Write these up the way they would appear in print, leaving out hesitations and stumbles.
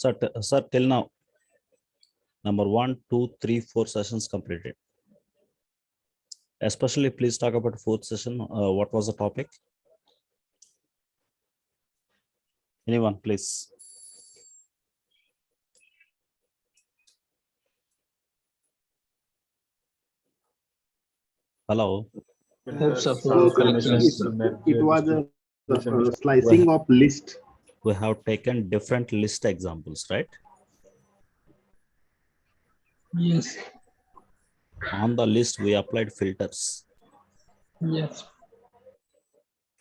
Sir, till now, number 1, 2, 3, 4 sessions completed. Especially, please talk about fourth session. What was the topic? Anyone, please. Hello. Types of It was a slicing of list. We have taken different list examples, right? Yes. On the list, we applied filters. Yes.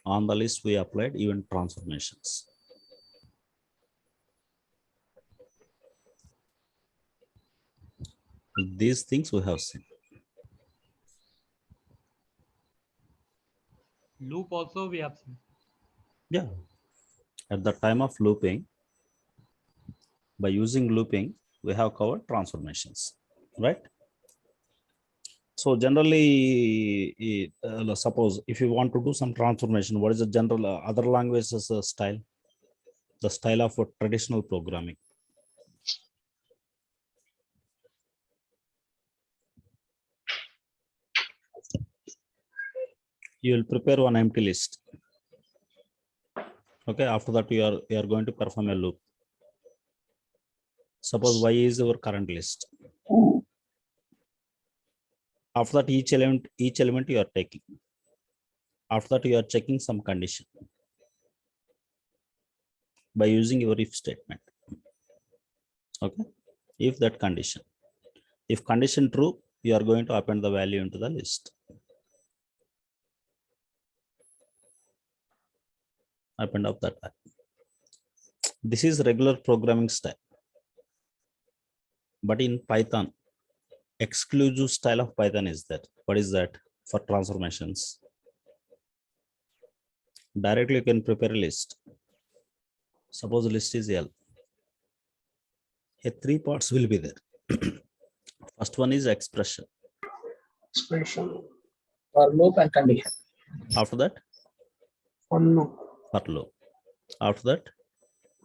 On the list, we applied event transformations. These things we have seen. Loop also we have seen. Yeah. At the time of looping, by using looping, we have covered transformations, right? So generally, suppose if you want to do some transformation, what is the general other languages style? The style of traditional programming. You will prepare one empty list. Okay, after that you are going to perform a loop. Suppose y is our current list. After that, each element you are taking. After that, you are checking some condition by using your if statement. Okay, if that condition, if condition true, you are going to append the value into the list. Append of that. This is regular programming style. But in Python, exclusive style of Python is that. What is that? For transformations. Directly you can prepare a list. Suppose the list is L. Here 3 parts will be there. First one is expression. Expression for loop and condition. After that, For loop. for loop. After that,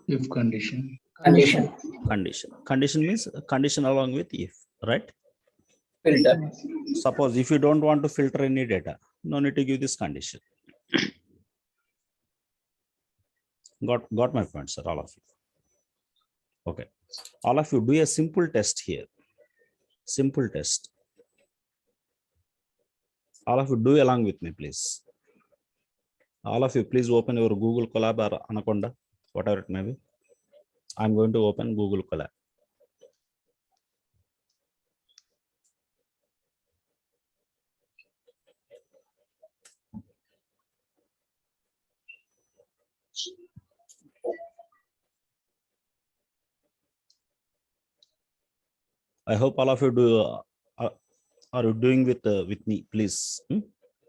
If condition. Condition. condition. Condition means condition along with if, right? Filter. Suppose if you don't want to filter any data, no need to give this condition. Got my point, sir, all of you. Okay. All of you do a simple test here. Simple test. All of you do along with me, please. All of you, please open your Google Colab or Anaconda, whatever it may be. I'm going to open Google Colab. I hope all of you do. Are you doing with me? Please,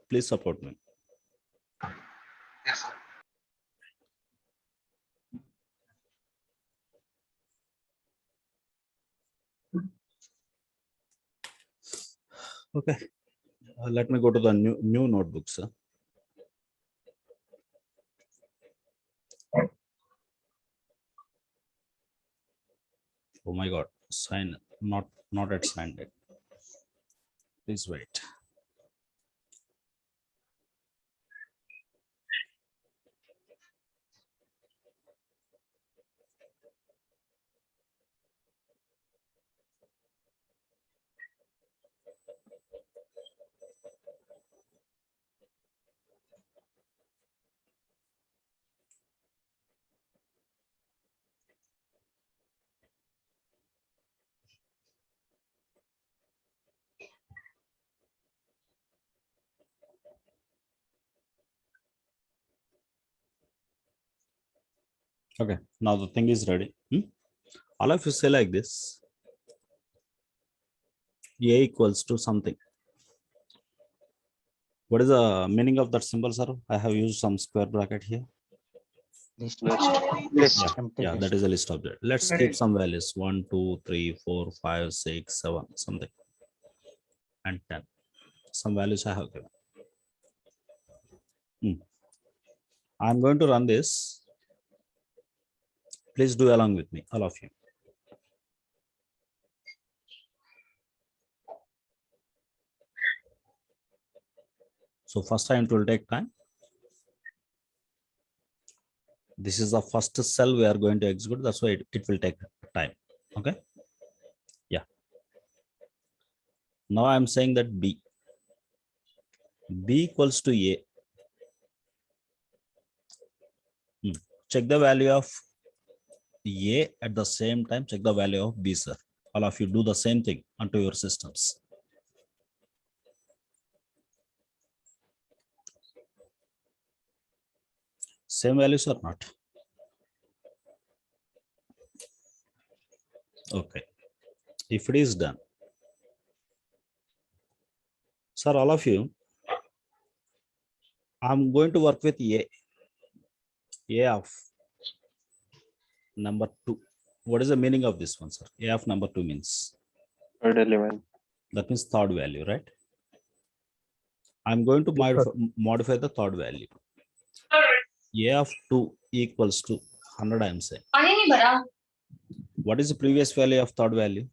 please support me. Yes, sir. Okay. Let me go to the new notebooks. Oh my God! Sign not at signed it. Please wait. Okay, now the thing is ready. All of you say like this. A equals to something. What is the meaning of that symbol, sir? I have used some square bracket here. List. Yeah, that is a list object. Let's keep some values 1, 2, 3, 4, 5, 6, 7, something, and 10. Some values I have given. I'm going to run this. Please do along with me, all of you. So first time it will take time. This is the first cell we are going to execute. That's why it will take time. Okay. Yeah. Now I'm saying that B equals to A. Check the value of A at the same time. Check the value of B, sir. All of you do the same thing onto your systems. Same values or not? Okay. If it is done, sir, all of you, I'm going to work with A of number 2. What is the meaning of this one, sir? A of number 2 means? Third element. That means third value, right? I'm going to modify the third value. A of 2 equals to 100, I'm saying. What is the previous value of third value?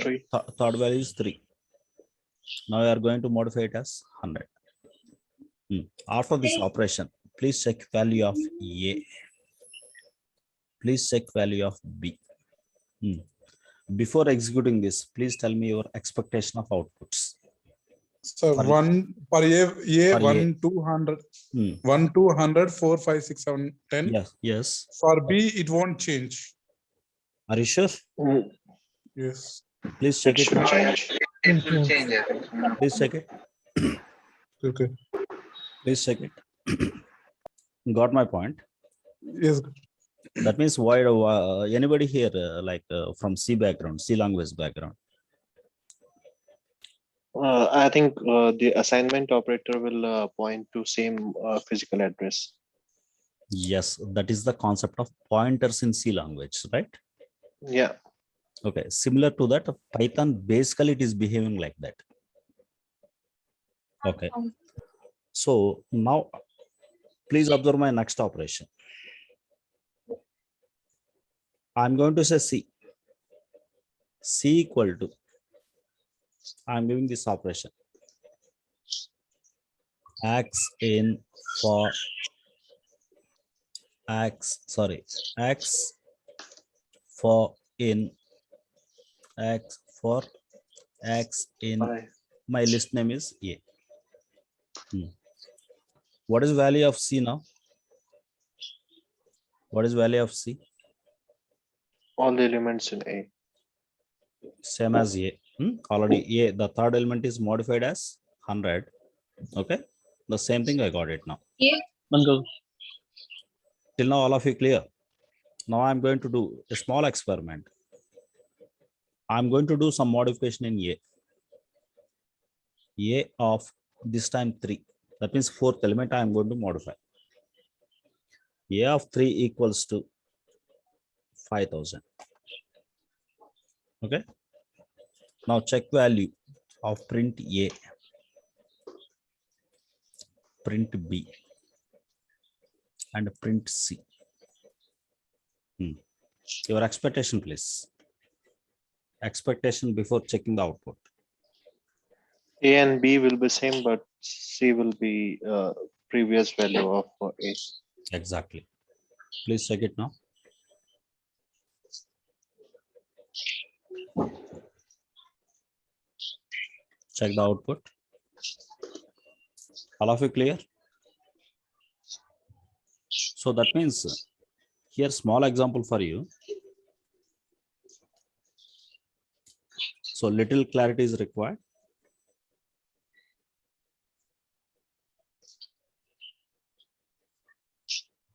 Three. Third value is 3. Now we are going to modify it as 100. After this operation, please check value of A. Please check value of B. Before executing this, please tell me your expectation of outputs. So For- one for A for 1 200 Hmm. 1 200 4 5 6 7 10. Yes, yes. For B it won't change. Are you sure? Yes. Please check It it. should change. It will change. I think. Please check it. Okay. Please check it. Got my point. Yes. That means why anybody here from C background, C language background? I think the assignment operator will point to same physical address. Yes, that is the concept of pointers in C language, right? Yeah. Okay, similar to that, Python basically it is behaving like that. Okay, so now please observe my next operation. I'm going to say C equal to, I'm giving this operation, X for in my list name is A. What is value of C now? What is value of C? All the elements in A. Same as A. Already A, the third element is modified as 100. Okay, the same thing I got it now. Till now all of you clear? Now I'm going to do a small experiment. I'm going to do some modification in A. A of this time 3. That means fourth element I am going to modify. A of 3 equals to 5000. Okay. Now check value of print A, print B, and print C. Your expectation, please. Expectation before checking the output. A and B will be same, but C will be previous value of A. Exactly. Please check it now. Check the output. All of you clear? So that means here small example for you. So little clarity is required.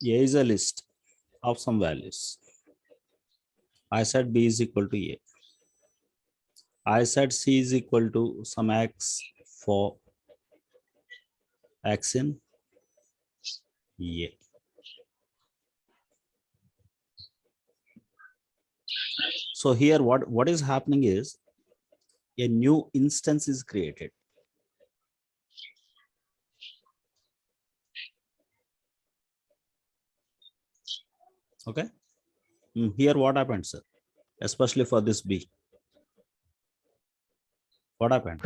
A is a list of some values. I said B is equal to A. I said C is equal to some X for X in A. So here what is happening is a new instance is created. Okay. Here what happened, sir? Especially for this B. What happened?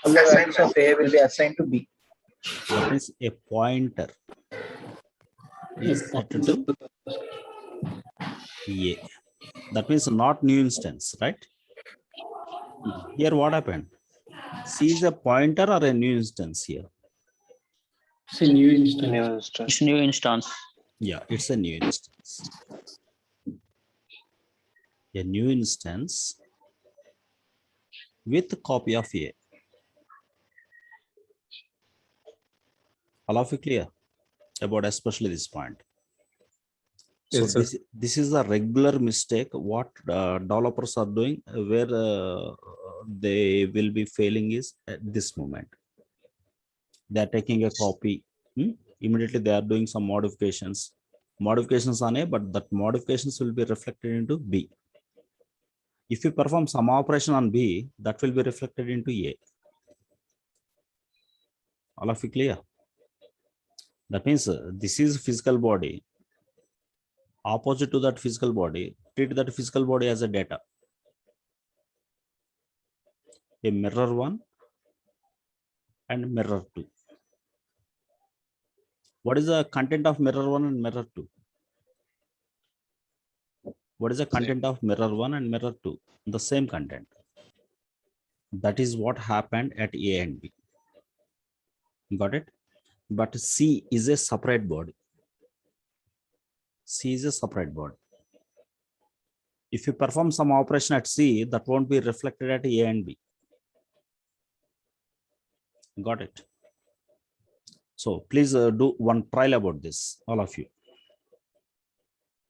All the values of A will be assigned to B. That means a pointer is set to A. That means not new instance, right? Here what happened? C is a pointer or a new instance here? It's a new instance. New It's instance. new instance. Yeah, it's a new instance. A new instance with copy of A. All of you clear about especially this point? So Yes, sir. this is a regular mistake what developers are doing where they will be failing is at this moment. They are taking a copy. Immediately they are doing some modifications on A, but that modifications will be reflected into B. If you perform some operation on B, that will be reflected into A. All of you clear? That means this is physical body. Opposite to that physical body, treat that physical body as a data. A mirror 1 and mirror 2. What is the content of mirror 1 and mirror 2? What is the content of mirror 1 and mirror 2? The same content. That is what happened at A and B. Got it? But C is a separate body. C is a separate body. If you perform some operation at C, that won't be reflected at A and B. Got it? So please do one trial about this, all of you.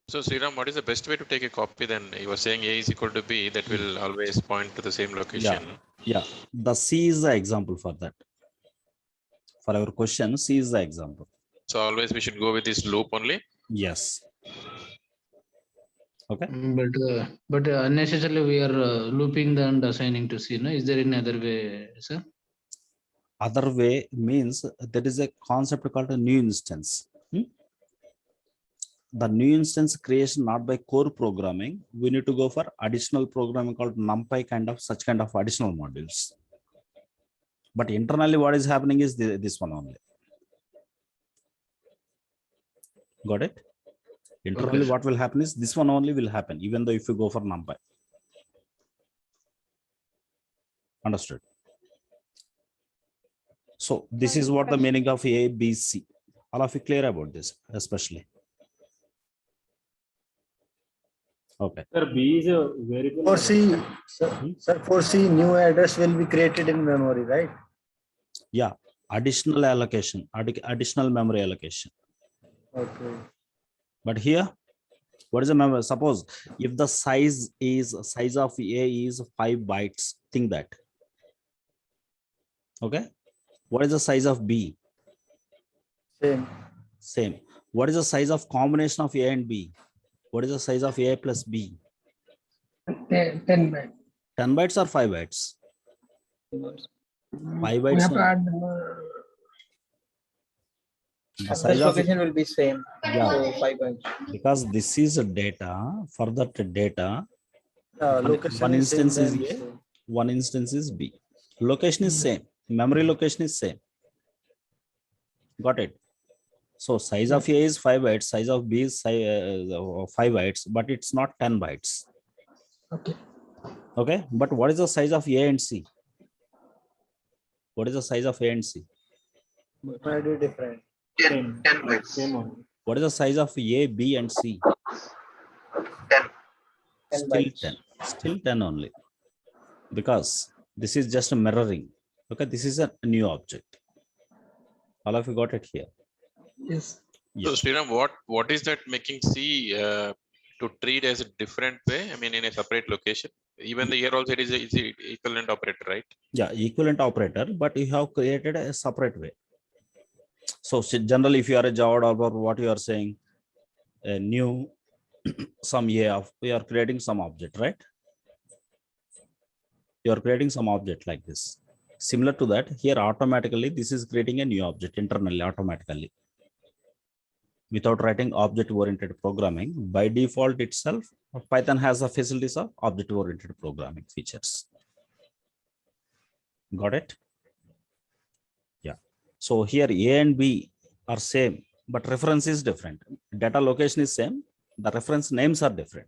So Sriram, what is the best way to take a copy then? You were saying A is equal to B, that will always point to the same location. Yeah, the C is the example for that. For our question, C is the example. So always we should go with this loop only. Yes. Okay. But unnecessarily we are looping and assigning to C. No, is there any other way, sir? Other way means there is a concept called a new instance. The new instance creation not by core programming. We need to go for additional programming called NumPy such kind of additional modules. But internally what is happening is this one only. Got it? Internally Okay. what will happen is this one only will happen even though if you go for NumPy. Understood? So this is what the meaning of A, B, C. All of you clear about this, especially? Okay. Sir, B is a variable. For C, sir, for C, new address will be created in memory, right? Yeah, additional allocation, additional memory allocation. Okay. But here, what is the memory? Suppose if the size of A is 5 bytes, think that. Okay. What is the size of B? Same. Same. What is the size of combination of A and B? What is the size of A plus B? 10 bytes. 10 bytes or 5 bytes? 5 We bytes. have to only. add The address size of location will be same. Yeah. So 5 bytes. Because this is a data. For that data, Location one is same, instance is then A, same. one instance is B. Location is same. Memory location is same. Got it? So size of A is 5 bytes, size of B is 5 bytes, but it's not 10 bytes. Okay. Okay, but what is the size of A and C? What is the size of A and C? Might be different. 10 bytes. Same only. What is the size of A, B, and C? 10 Still bytes. 10. Still 10 only. Because this is just a mirroring. Okay, this is a new object. All of you got it here. Yes. So Sriram, what is that making C to treat as a different way? I mean, in a separate location. Even the here also it is a equivalent operator, right? Yeah, equivalent operator, but you have created a separate way. So generally, if you are a Java developer, what you are saying, a new some we are creating some object, right? You are creating some object like this. Similar to that, here automatically this is creating a new object internally automatically. Without writing object-oriented programming, by default itself, Python has the facilities of object-oriented programming features. Got it? Yeah. So here A and B are same, but reference is different. Data location is same. The reference names are different.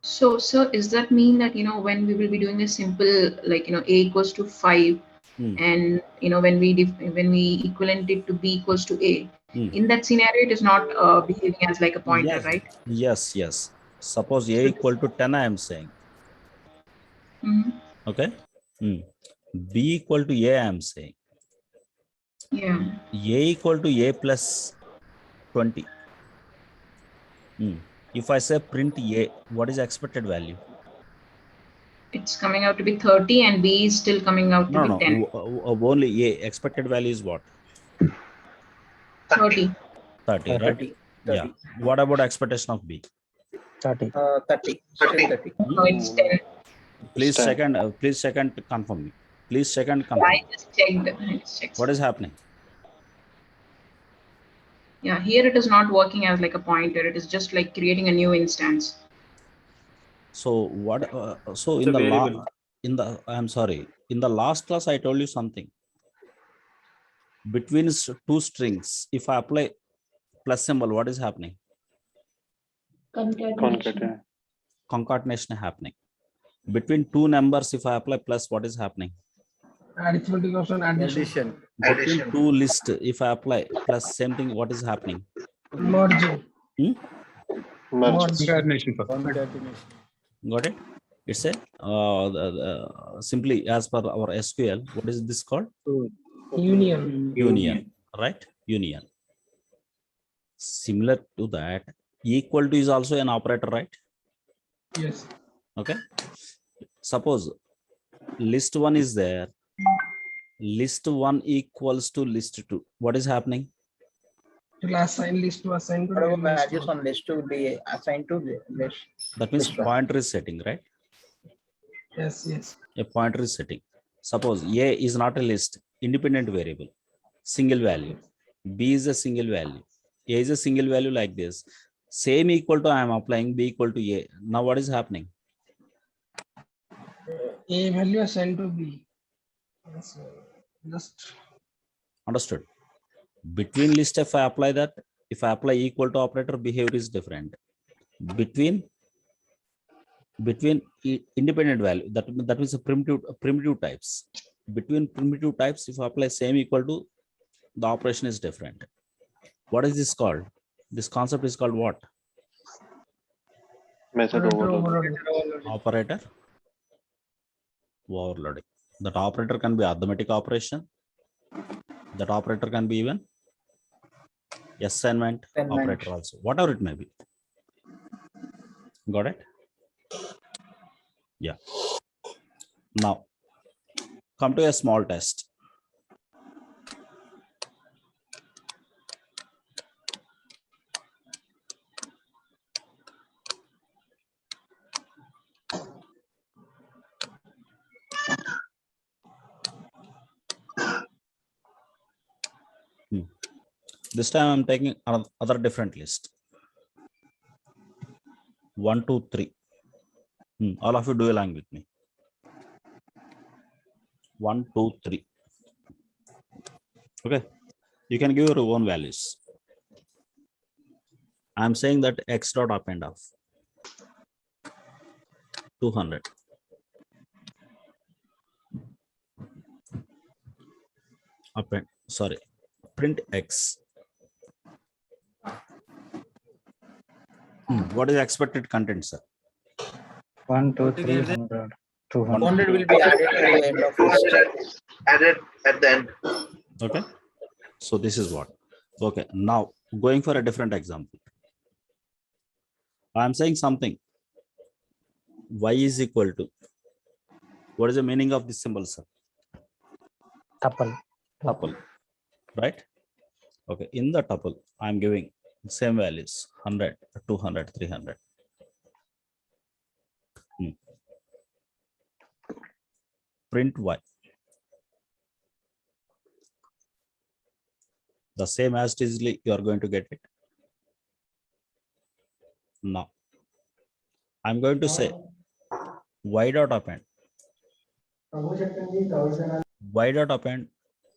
So, sir, is that mean that, when we will be doing a simple, like, A equals to 5, Hmm. and, when we equivalent it to B equals to A, Hmm. in that scenario, it is not behaving as like a pointer, Yes. right? Yes, yes. Suppose A equal to 10, I am saying. Mhm. Okay. B equal to A, I am saying. Yeah. A equal to A plus 20. If I say print A, what is expected value? It's coming out to be 30 and B is still coming out to No, be no, 10. only A. Expected value is what? 30. 30, right? 30. Yeah. What about expectation of B? 30. 30. Still 30. No, it's 10. Please Stand. second, confirm me. Please second I confirm. just checked. I just checked. What is happening? Yeah, here it is not working as like a pointer. It is just like creating a new instance. So what? So in the I'm sorry. In the last class, I told you something. Between two strings, if I apply plus symbol, what is happening? Concatenate. Concatenation happening. Between two numbers, if I apply plus, what is happening? Arithmetic option addition. Between two lists, if I apply plus, same thing, what is happening? Merging. Merge. Concatenation. Concatenation. Got it? It's a simply as per our SQL, what is this called? Union. Union, right? Union. Similar to that, equal to is also an operator, right? Yes. Okay. Suppose list 1 is there. List 1 equals to list 2. What is happening? To assign list to assign to Whatever list values one. on list to be assigned to the list. That means List one. pointer is setting, right? Yes, yes. A pointer is setting. Suppose A is not a list, independent variable, single value. B is a single value. A is a single value like this. Same equal to I am applying B equal to A. Now what is happening? A value assigned to B. Yes, just Understood. Between list, if I apply that, if I apply equal to operator, behavior is different. Between independent value, that means a primitive types. Between primitive types, if I apply same equal to, the operation is different. What is this called? This concept is called what? Method overloading. Operator overloading. That operator can be arithmetic operation. That operator can be even assignment operator also, whatever it may be. Got it? Yeah. Now come to a small test. This time I'm taking another different list. 1, 2, 3. All of you do along with me. 1, 2, 3. Okay. You can give your own values. I'm saying that x dot append of 200. Append, sorry, print x. What is expected content, sir? 1, 2, 300. 200 will be added to the end of list. Added at the end. Okay. So this is what. Okay. Now going for a different example. I'm saying something. Y is equal to. What is the meaning of this symbol, sir? Tuple. Tuple. Right? Okay. In the tuple, I'm giving same values 100, 200, 300. Print Y. The same as it is, you are going to get it. Now I'm going to say Y dot append. Y dot append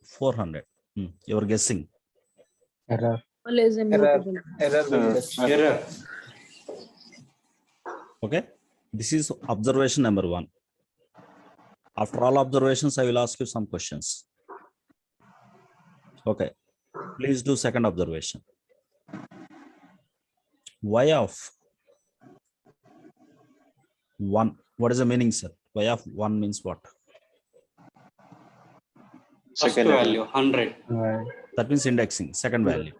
400. You are guessing. Error. Is immutable. Error will fetch. Error. Okay. This is observation number 1. After all observations, I will ask you some questions. Okay. Please do second observation. Y of 1. What is the meaning, sir? Y of 1 means what? First Second value 100. Right. That means indexing, second value,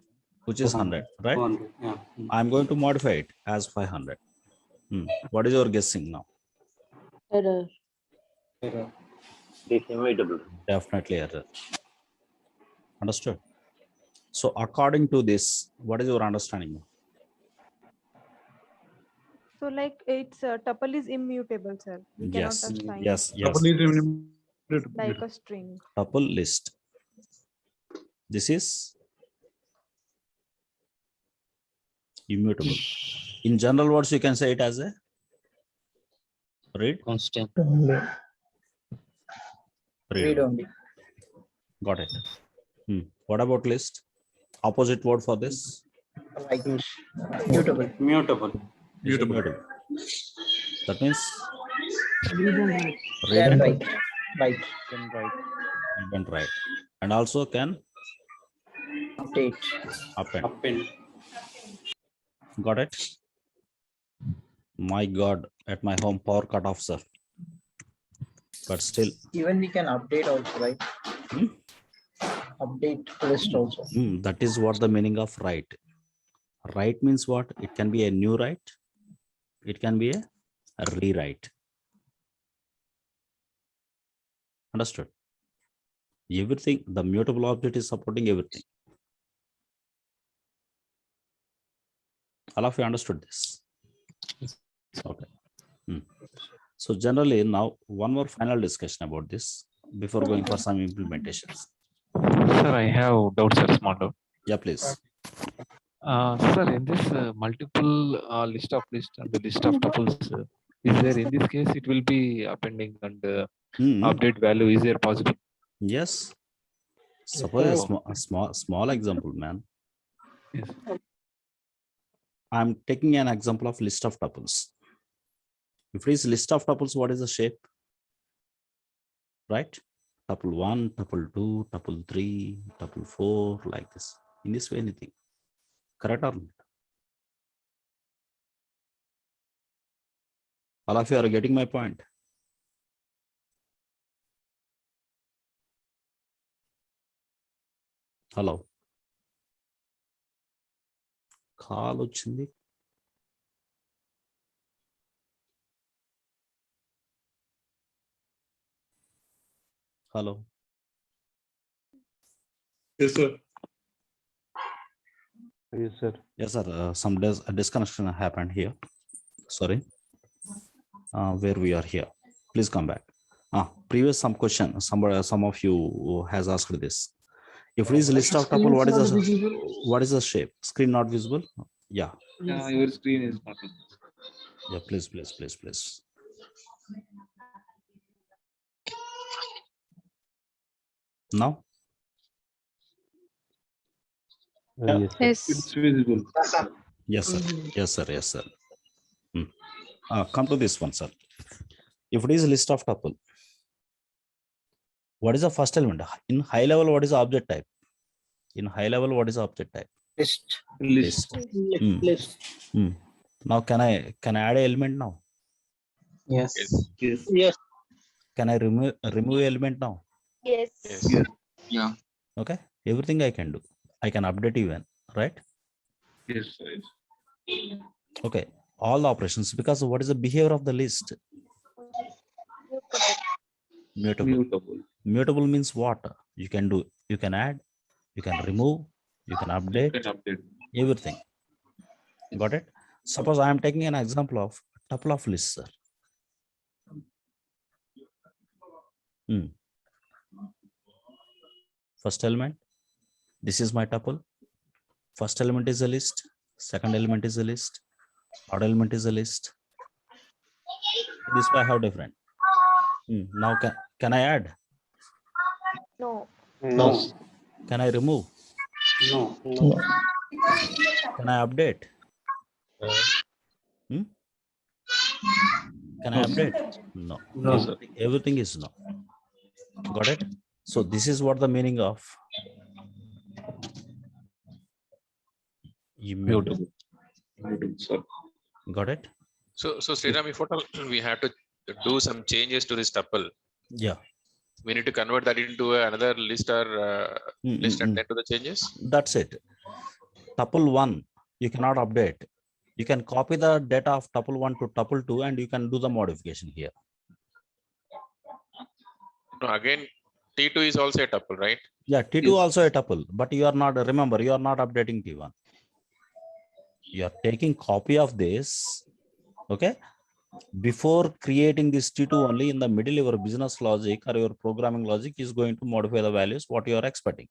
which is 100, right? 100. Yeah. I'm going to modify it as 500. What is your guessing now? Error. Error. Definitely error. Understood? So according to this, what is your understanding? So like it's tuple is immutable, sir. We cannot Yes, assign yes, yes. Double is immutable. like a string. Tuple list. This is immutable. In general words, you can say it as a read. Constant. Read. only. Got it. What about list? Opposite word for this? Like mutable. Mutable. Immutable. That means Read and write. read and Right. Right. Then right. read and write. And also can Update. append. Append. Got it? My God, at my home power cut off, sir. But still, Even we can update also, right? Update list also. that is what the meaning of write. Write means what? It can be a new write. It can be a rewrite. Understood? Everything, the mutable object is supporting everything. All of you understood this? Okay. So generally now one more final discussion about this before going for some implementations. Sir, I have doubts, sir, small doubt. Yeah, please. Sir, in this multiple list of list and the list of tuples, is there in this case it will be appending and update value? Is there possible? Yes. Suppose a small example, man. Yes. I'm taking an example of list of tuples. If it is list of tuples, what is the shape? Right? Tuple 1, tuple 2, tuple 3, tuple 4, like this. In this way, anything. Correct or not? All of you are getting my point. Hello. Call వచ్చింది. Hello. Yes, sir. Yes, sir. Yes, sir. Some disconnection happened here. Sorry. Where we are here. Please come back. Previous some question. Some of you has asked this. If it is list of tuple, what is the shape? Screen not visible? Yeah. Your screen is not visible. Yeah, please. Now? Yes. It's visible. Yes, sir. Come to this one, sir. If it is a list of tuple, what is the first element? In high level, what is the object type? In high level, what is the object type? List. List. List. Now, can I add an element now? Yes. Yes. Can I remove element now? Yes. Yeah. Okay, everything I can do. I can update even, right? Yes, sir. Okay, all the operations, because what is the behavior of the list? Mutable. Mutable means what? You can do, you can add, you can remove, you can update, everything. Got it? Suppose I am taking an example of tuple of list, sir. First element, this is my tuple. First element is a list. Second element is a list. Third element is a list. This way I have different. Now can I add? No. No. Can I remove? No. Can I update? Can I update? No. No, sir. Everything is no. Got it? So this is what the meaning of immutable. Sir. Got it? So Sriram, if at all we have to do some changes to this tuple, Yeah. we need to convert that into another list or list and then do the changes. That's it. Tuple 1, you cannot update. You can copy the data of tuple 1 to tuple 2 and you can do the modification here. No, again, T2 is also a tuple, right? Yeah, T2 also a tuple, but you are not, remember, you are not updating T1. You are taking copy of this, okay? Before creating this T2 only, in the middle, your business logic or your programming logic is going to modify the values what you are expecting.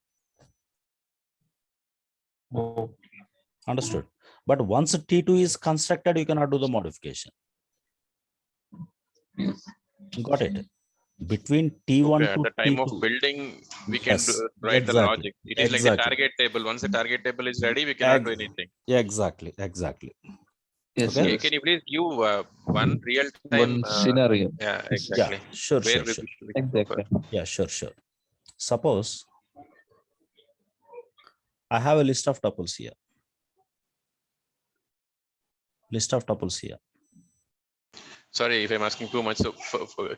Understood? But once T2 is constructed, you cannot do the modification. Got it? Between T1 Okay, at to the time T2. of building, we can Yes, write the exactly. logic. It is like the target table. Once the target table is ready, we cannot do anything. Exactly. Yes, Okay. yes. Can you please give one real time One scenario. Yeah, exactly. Yeah, sure. Exactly. Yeah, sure. Suppose I have a list of tuples here. Sorry if I'm asking too much. So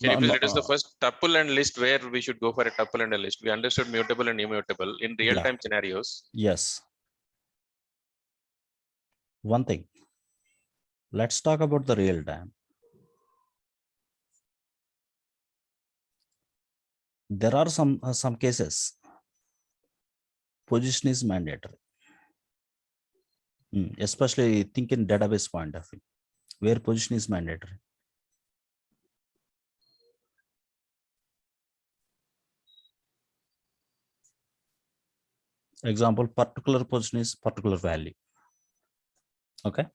can you please let us the first tuple and list where we should go for a tuple and a list? We understood mutable and immutable in real time scenarios. Yes. One thing. Let's talk about the real time. There are some cases. Position is mandatory. Especially think in database point of view, where position is mandatory. Example, particular position is particular value. Okay.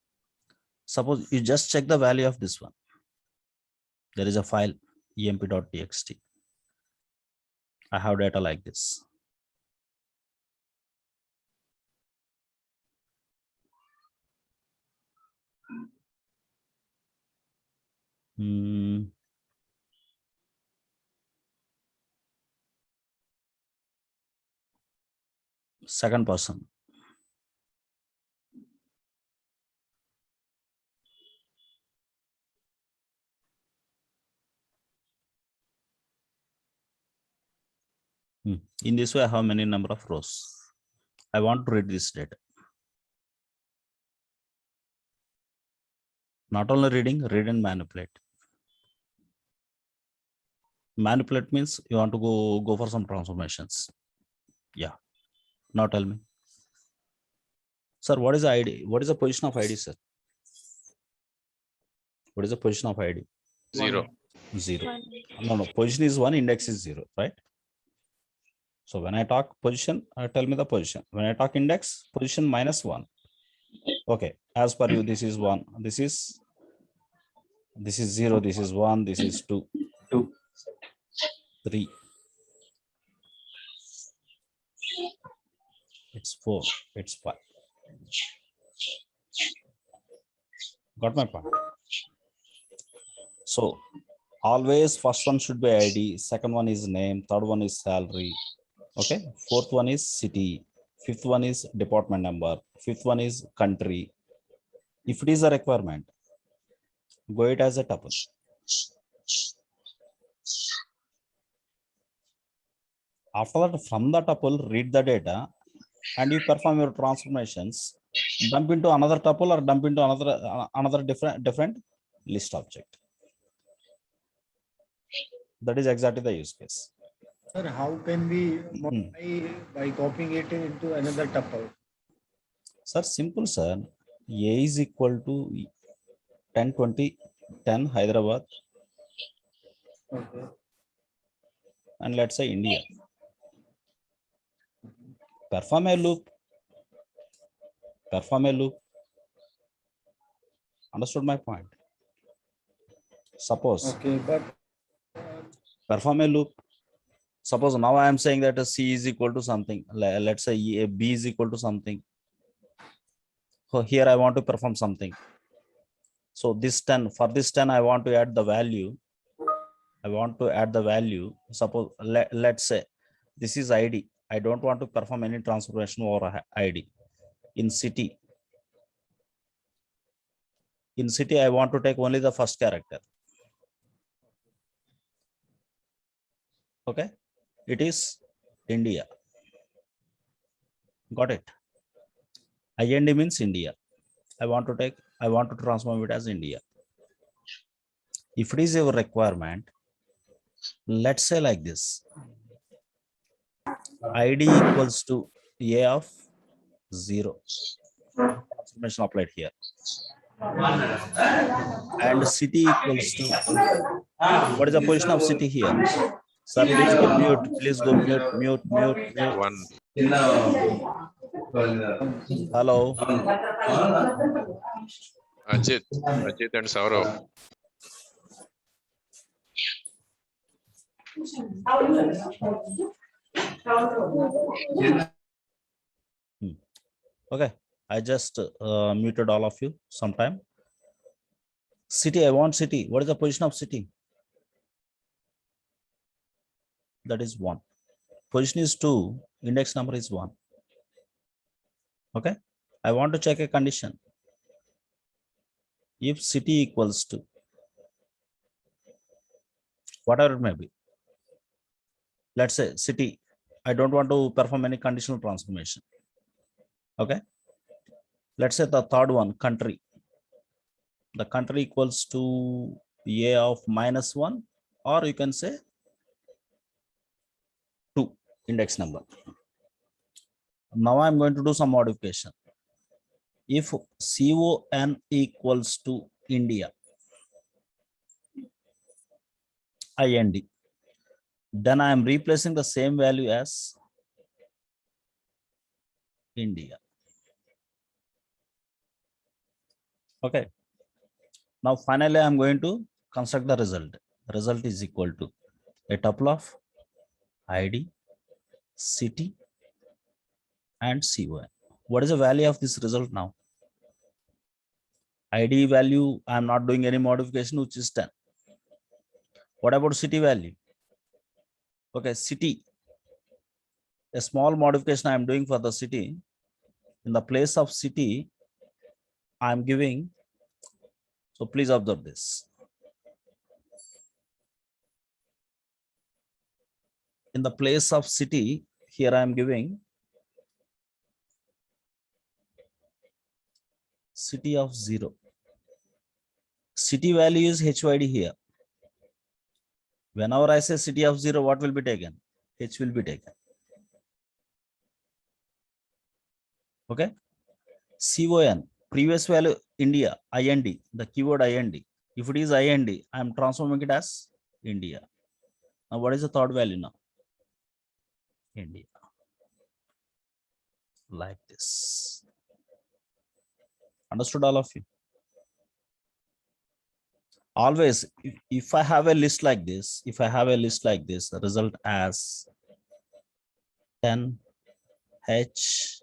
Suppose you just check the value of this one. There is a file emp.txt. I have data like this. Second person. In this way, I have many number of rows. I want to read this data. Not only reading, read and manipulate. Manipulate means you want to go for some transformations. Yeah. Now tell me. Sir, what is the ID? What is the position of ID, sir? What is the position of ID? 0. 0. No. Position is 1, index is 0, right? So when I talk position, tell me the position. When I talk index, position -1. Okay. As per you, this is 1. This is 0. This is 1. This is 2. 3. It's 4. It's 5. Got my point? So always first one should be ID, second one is name, third one is salary. Okay. Fourth one is city. Fifth one is department number. Fifth one is country. If it is a requirement, go it as a tuple. After that, from the tuple, read the data and you perform your transformations, dump into another tuple or dump into another different list object. That is exactly the use case. Sir, how can we modify by copying it into another tuple? Sir, simple, sir. A is equal to 10, 20, 10 Hyderabad. Okay. And let's say India. Perform a loop. Understood my point? Suppose. Okay, but Perform a loop. Suppose now I am saying that a C is equal to something. Let's say a B is equal to something. So here I want to perform something. So this 10, for this 10, I want to add the value. I want to add the value. Suppose let's say this is ID. I don't want to perform any transformation over ID. In city, I want to take only the first character. Okay, it is India. Got it? IND means India. I want to transform it as India. If it is your requirement, let's say like this. ID equals to A of 0. Transformation applied here. And city equals to, what is the position of city here? Sir, please go mute. Please go mute. One. Hello. Ajit and Saurav. Okay, I just muted all of you sometime. City, I want city. What is the position of city? That is 1. Position is 2. Index number is 1. Okay, I want to check a condition. If city equals to whatever it may be, let's say city, I don't want to perform any conditional transformation. Okay, let's say the third one, country. The country equals to A of -1, or you can say 2 index number. Now I'm going to do some modification. If CON equals to India, IND, then I am replacing the same value as India. Okay. Now finally I'm going to construct the result. The result is equal to a tuple of ID, city, and CON. What is the value of this result now? ID value, I am not doing any modification, which is 10. What about city value? Okay, city. A small modification I am doing for the city. In the place of city, I am giving, so please observe this. In the place of city, here I am giving city of 0. City value is HYD here. Whenever I say city of 0, what will be taken? H will be taken. Okay. CON, previous value India, IND, the keyword IND. If it is IND, I am transforming it as India. Now what is the third value now? India. Like this. Understood all of you? Always, if I have a list like this, the result as 10, H,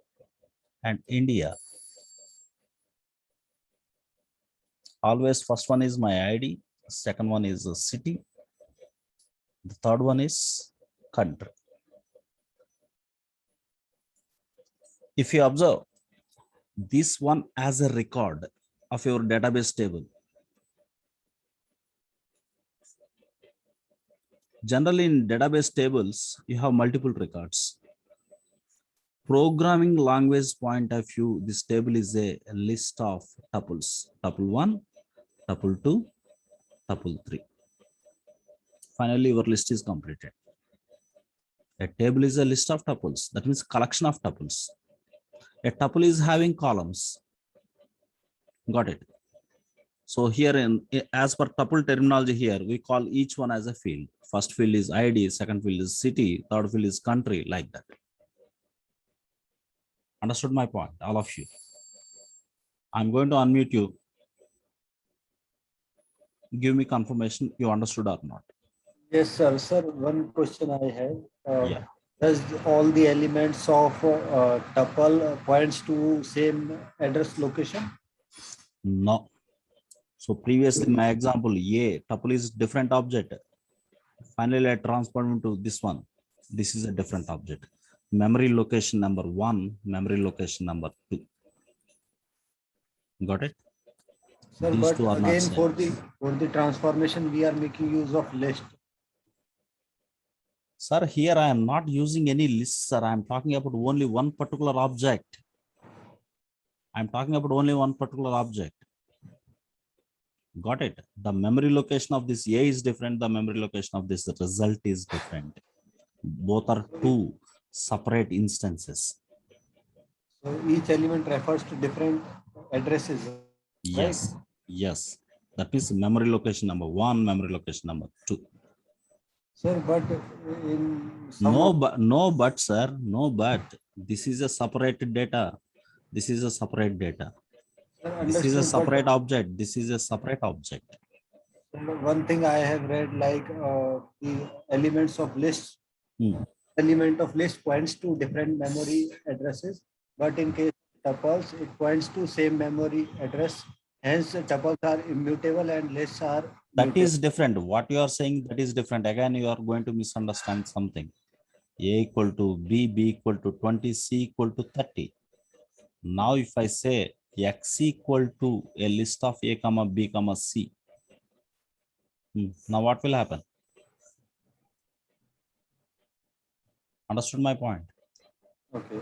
and India. Always first one is my ID, second one is a city, the third one is country. If you observe this one as a record of your database table, generally in database tables, you have multiple records. Programming language point of view, this table is a list of tuples, tuple 1, tuple 2, tuple 3. Finally, your list is completed. A table is a list of tuples, that means collection of tuples. A tuple is having columns. Got it? So here, as per tuple terminology here, we call each one as a field. First field is ID, second field is city, third field is country, like that. Understood my point, all of you? I'm going to unmute you. Give me confirmation you understood or not. Yes, sir. Sir, one question I have. Yeah. Does all the elements of tuple points to same address location? No. So previously my example, A tuple is different object. Finally, I transform to this one. This is a different object. Memory location number 1, memory location number 2. Got it? Sir, These but two are not again same. for the transformation we are making use of list. Sir, here I am not using any list, sir. I am talking about only one particular object. I am talking about only one particular object. Got it? The memory location of this A is different. The memory location of this result is different. Both are two separate instances. So each element refers to different addresses. Yes. Yes. That is memory location number 1, memory location number 2. Sir, but in some No, but sir, no, but this is a separated data. This is a separate data. This is a separate object. This is a separate object. one thing I have read, like the elements of list, Hmm. element of list points to different memory addresses, but in case of tuples, it points to same memory address. Hence, tuples are immutable and lists are That mutable. is different. What you are saying, that is different. Again, you are going to misunderstand something. A equal to B, B equal to 20, C equal to 30. Now, if I say X equal to a list of A, comma B, comma C. Now, what will happen? Understood my point? Okay.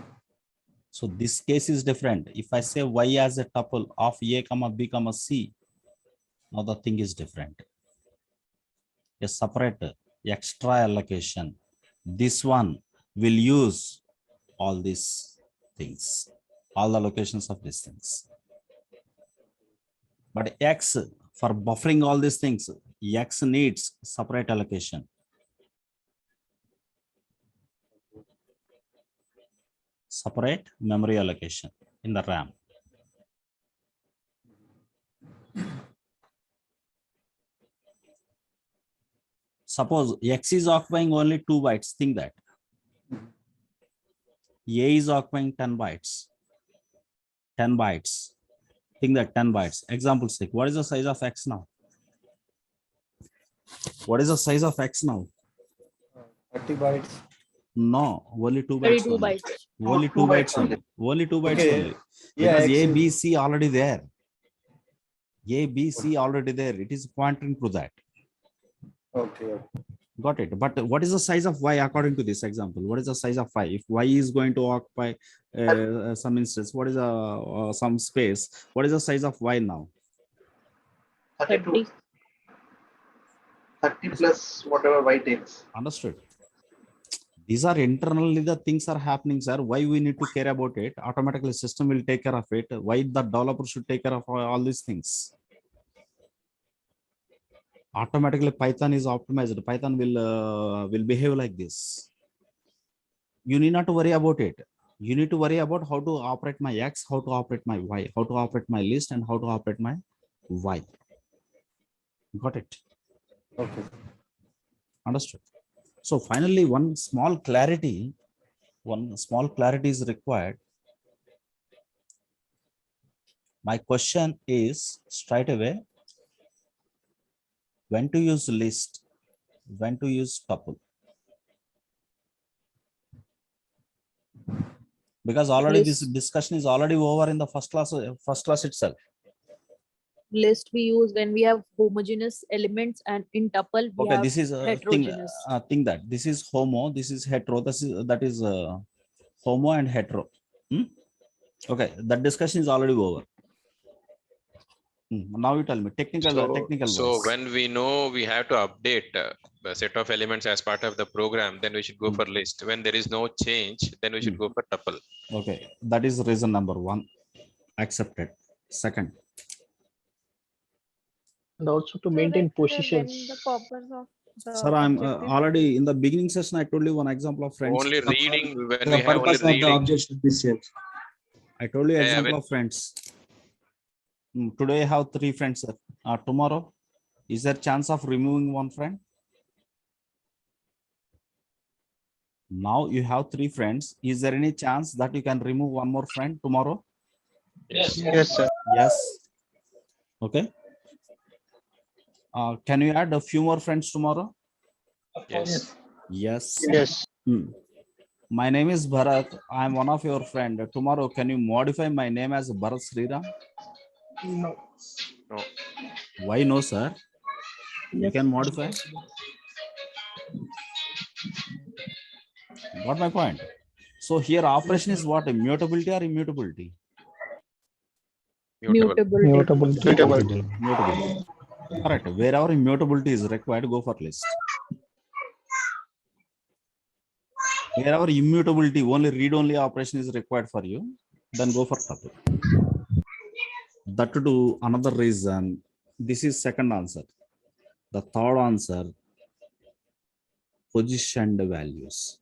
So this case is different. If I say Y as a tuple of A, comma B, comma C, now the thing is different. A separate extra allocation. This one will use all these things, all the locations of these things. But X, for buffering all these things, X needs separate allocation. Separate memory allocation in the RAM. Suppose X is occupying only 2 bytes. Think that. A is occupying 10 bytes. 10 bytes. Think that 10 bytes. Example sake. What is the size of X now? What is the size of X now? 30 bytes. No, only 2 bytes. 32 only. bytes. Only 2 bytes only. Only 2 bytes Okay. only. Yeah, Because A, X B, C already there. A, B, C already there. It is pointing to that. Okay. Got it. But what is the size of Y according to this example? What is the size of Y? If Y is going to occupy some instance, what is some space? What is the size of Y now? 30. 30 plus whatever Y takes. Understood. These are internally the things are happening, sir. Why we need to care about it? Automatically system will take care of it. Why the developer should take care of all these things? Automatically Python is optimized. Python will behave like this. You need not to worry about it. You need to worry about how to operate my X, how to operate my Y, how to operate my list, and how to operate my Y. Got it? Okay. Understood. So finally, one small clarity is required. My question is straight away, when to use list, when to use tuple. Because already this discussion is already over in the first class itself. List we use when we have homogeneous elements, and in tuple we Okay, have this is a heterogeneous. thing that this is homo, this is hetero, that is homo and hetero. Okay, that discussion is already over. Now you tell me technical So wise. when we know we have to update a set of elements as part of the program, then we should go for list. When there is no change, then we should go for tuple. Okay, that is reason number 1. Accepted. Second. And also to maintain positions. Then the purpose of the Sir, I'm objective already in the beginning session. I told you one example of friends. Only reading, when The we have only purpose of the reading. object should be same. I told you Yeah, example when- of friends. Today I have 3 friends. Tomorrow, is there chance of removing one friend? Now you have 3 friends. Is there any chance that you can remove one more friend tomorrow? Yes, sir. Yes. Okay. Can you add a few more friends tomorrow? Yes. Yes. Yes. My name is Bharat. I am one of your friend. Tomorrow, can you modify my name as Bharat Sriram? No. No. Why no, sir? You can modify. Got my point. So here operation is what? Immutability or immutability? Mutable. Immutability. Correct. Wherever immutability is required, go for list. Wherever immutability, only read-only operation is required for you, then go for tuple. That to do another reason. This is second answer. The third answer, positioned values.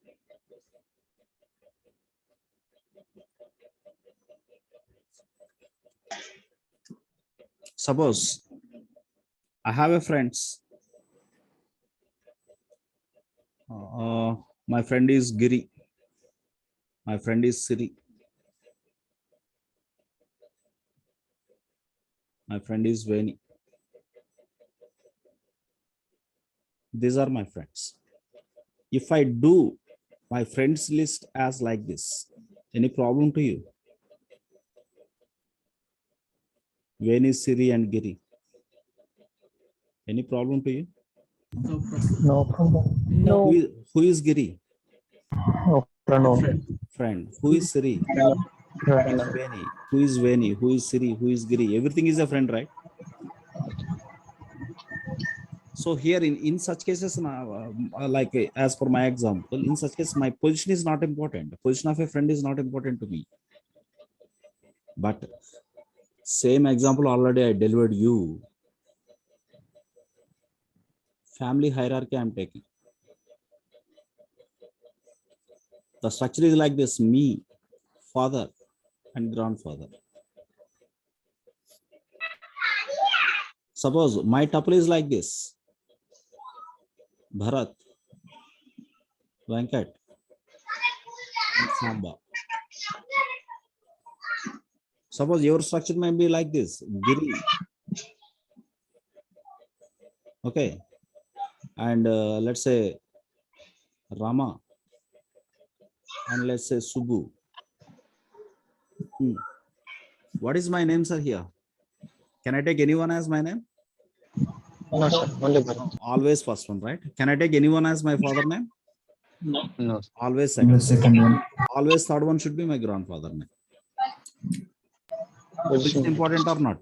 Suppose I have a friends. My friend is Giri. My friend is Siri. My friend is Veni. These are my friends. If I do my friends list as like this, any problem to you? Veni, Siri, and Giri. Any problem to you? No problem. No. Who is Giri? No. Friend. Who is Siri? Veni. Who is Veni? Who is Siri? Who is Giri? Everything is a friend, right? So here in such cases, like as per my example, in such case, my position is not important. The position of a friend is not important to me. But same example already I delivered you. Family hierarchy I'm taking. The structure is like this: me, father, and grandfather. Suppose my tuple is like this: Bharat, Venkat, and Samba. Suppose your structure may be like this: Giri. Okay. And let's say Rama. And let's say Subbu. What is my name, sir, here? Can I take anyone as my name? No, sir. Only Bharat. Always first one, right? Can I take anyone as my father name? No. Always second one. Always third one should be my grandfather name. Is it important or not?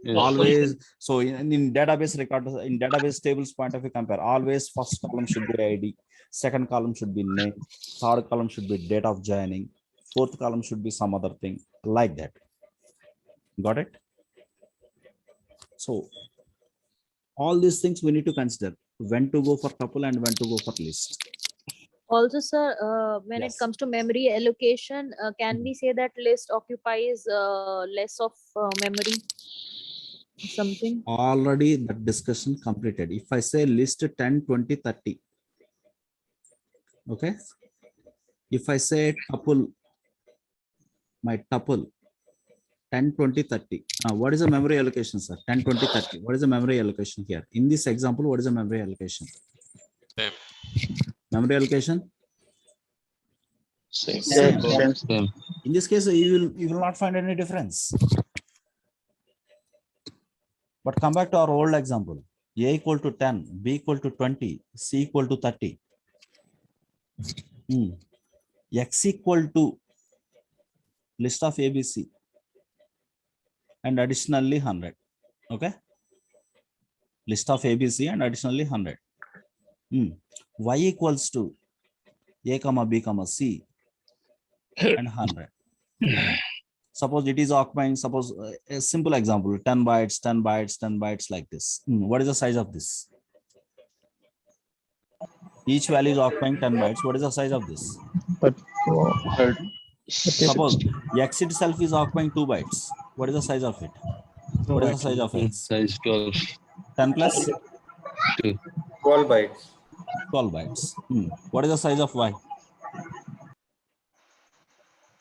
Yes. Always. So in database record, in database tables point of view, compare. Always first column should be ID, second column should be name, third column should be date of joining, fourth column should be some other thing like that. Got it? So all these things we need to consider when to go for tuple and when to go for list. Also, sir, when Yes. it comes to memory allocation, can we say that list occupies less of memory? Something. Already that discussion completed. If I say list 10, 20, 30. Okay. If I say tuple, my tuple 10, 20, 30. What is the memory allocation, sir? 10, 20, 30. What is the memory allocation here? In this example, what is the memory allocation? Same. Memory allocation? Same. In this case, you will not find any difference. But come back to our old example. A equal to 10, B equal to 20, C equal to 30. X equal to list of ABC and additionally 100. Okay. List of ABC and additionally 100. Y equals to A comma B comma C and 100. Suppose it is occupying, suppose a simple example, 10 bytes, 10 bytes, 10 bytes like this. What is the size of this? Each value is occupying 10 bytes. What is the size of this? Suppose X itself is occupying 2 bytes. What is the size of it? What is the size of X? Size 12. 10 plus 2. 12 bytes. 12 bytes. What is the size of y?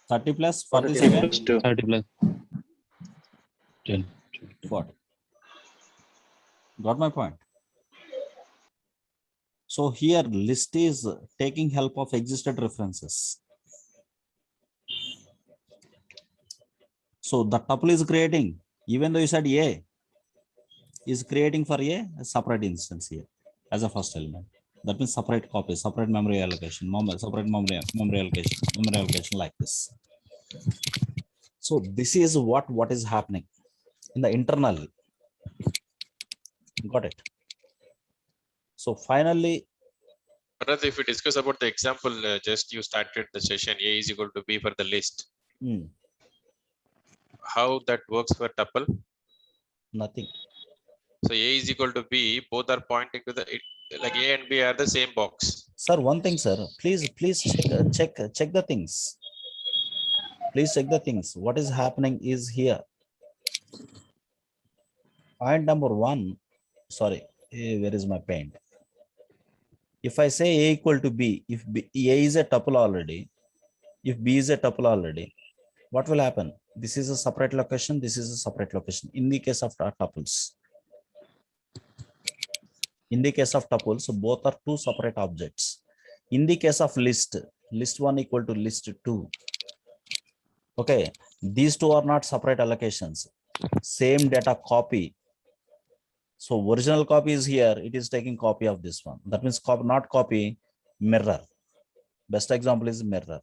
30 plus 47? Plus 2. 30 plus 10. 40. Got my point? So here list is taking help of existed references. So the tuple is creating, even though you said A, is creating for a separate instance here as a first element. That means separate copy, separate memory allocation, separate memory allocation like this. So this is what is happening in the internal. Got it? So finally, Bharat, if we discuss about the example, just you started the session, A is equal to B for the list. How that works for tuple? Nothing. So A is equal to B, both are pointing to the, like A and B are the same box. Sir, one thing, sir, please check the things. Please check the things. What is happening is here. Point number 1, sorry, where is my pen? If I say A equal to B, if A is a tuple already, if B is a tuple already, what will happen? This is a separate location, this is a separate location. In the case of tuples, in the case of tuples, both are two separate objects. In the case of list 1 equal to list 2. Okay, these two are not separate allocations. Same data copy. So original copy is here. It is taking copy of this one. That means not copy, mirror. Best example is mirror.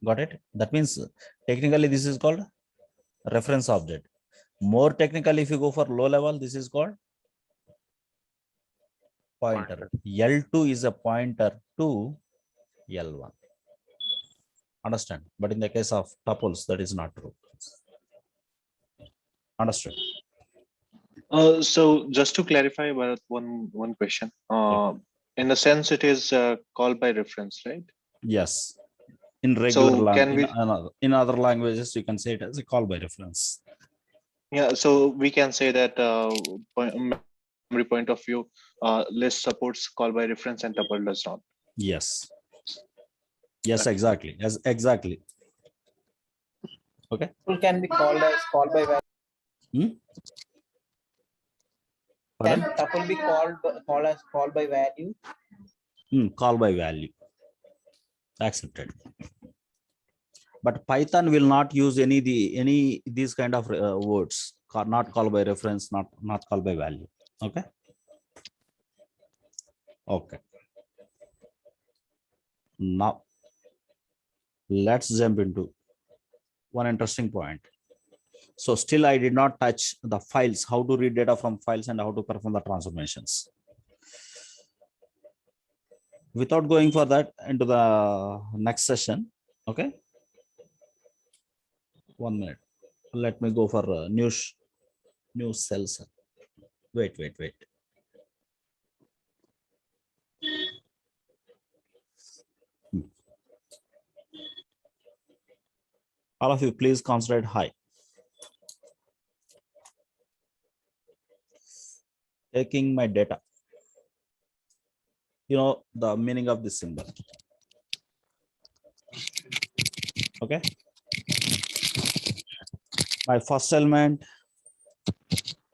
Got it? That means technically this is called reference object. More technically, if you go for low level, this is called pointer. L2 is a pointer to L1. Understand? But in the case of tuples, that is not true. Understood? So just to clarify, Bharat, one question. In a sense, it is called by reference, right? Yes. In regular So can language, in other languages, you can say it as a call by reference. Yeah, so we can say that memory point of view, list supports call by reference and tuple does not. Yes. Yes, exactly. Yes, exactly. Okay. Tuple can be called as call by value. Can tuple be called as call by value? Call by value. Accepted. But Python will not use any these kind of words. Not call by reference, not call by value. Okay. Okay. Now let's jump into one interesting point. So still I did not touch the files, how to read data from files and how to perform the transformations. Without going for that into the next session. Okay. 1 minute. Let me go for new cells. Wait. All of you, please consider it high. Taking my data. You know the meaning of this symbol. Okay. My first element,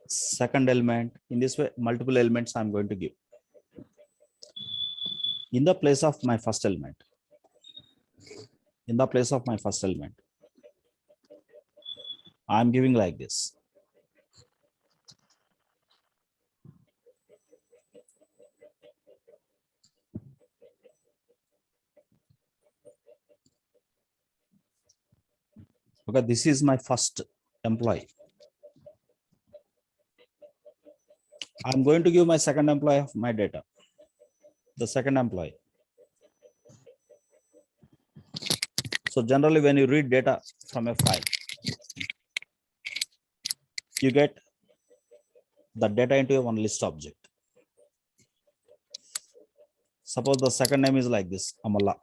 second element. In this way, multiple elements I'm going to give. In the place of my first element. I'm giving like this. Okay, this is my first employee. I'm going to give my second employee of my data. The second employee. So generally, when you read data from a file, you get the data into a one list object. Suppose the second name is like this, Amala,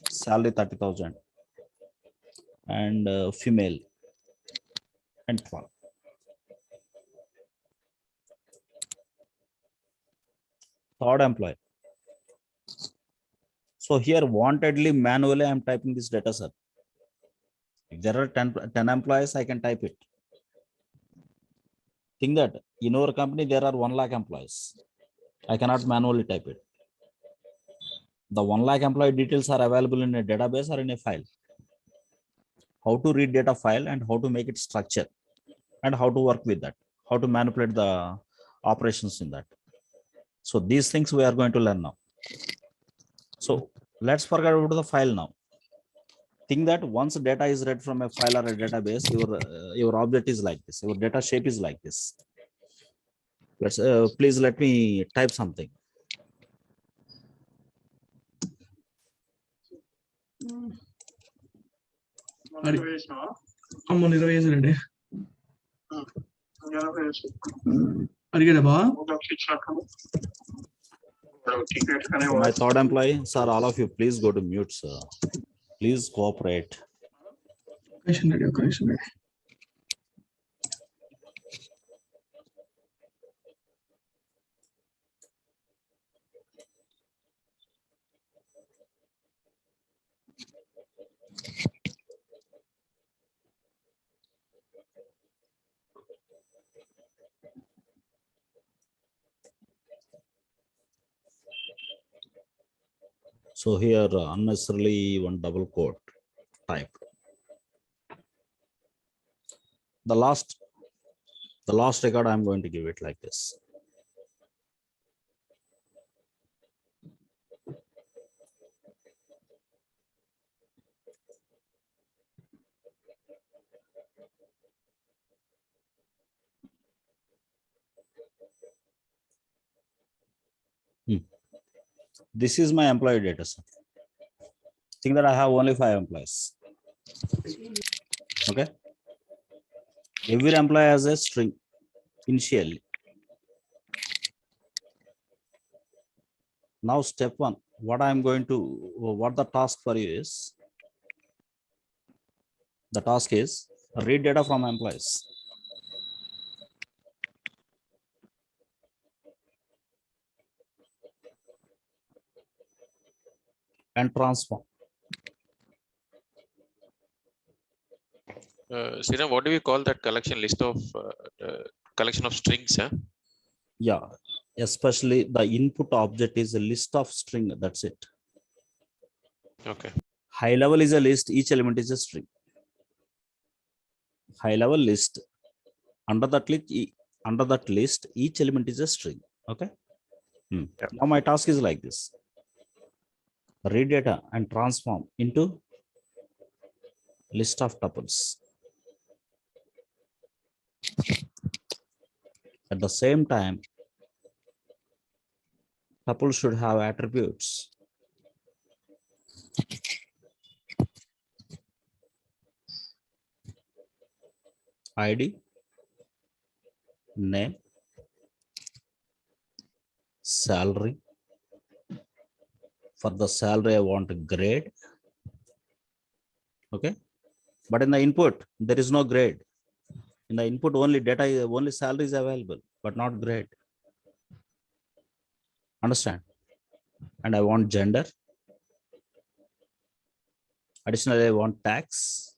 salary 30,000, and female, and 12. third employee. So here wantedly manually I'm typing this data, sir. If there are 10 employees, I can type it. Think that in our company, there are 1 lakh employees. I cannot manually type it. The 1 lakh employee details are available in a database or in a file. How to read data file and how to make it structure and how to work with that, how to manipulate the operations in that. So these things we are going to learn now. So let's forget about the file now. Think that once data is read from a file or a database, your object is like this, your data shape is like this. Let's please let me type something. My third employee, sir, all of you, please go to mute, sir. Please cooperate. So here unnecessarily one double quote type. The last record I'm going to give it like this. This is my employee data set. Think that I have only 5 employees. Okay. Every employee has a string initially. Now step 1, what the task for you is, the task is read data from employees. And transform. Sriram, what do we call that collection list of collection of strings? Huh? Yeah, especially the input object is a list of string. That's it. Okay. High level is a list. Each element is a string. High level list. Under that list, each element is a string. Okay. Now my task is like this. Read data and transform into list of tuples. At the same time, tuple should have attributes. ID, name, salary. For the salary, I want a grade. Okay. But in the input, there is no grade. In the input, only data, only salary is available, but not grade. Understand? And I want gender. Additionally, I want tax.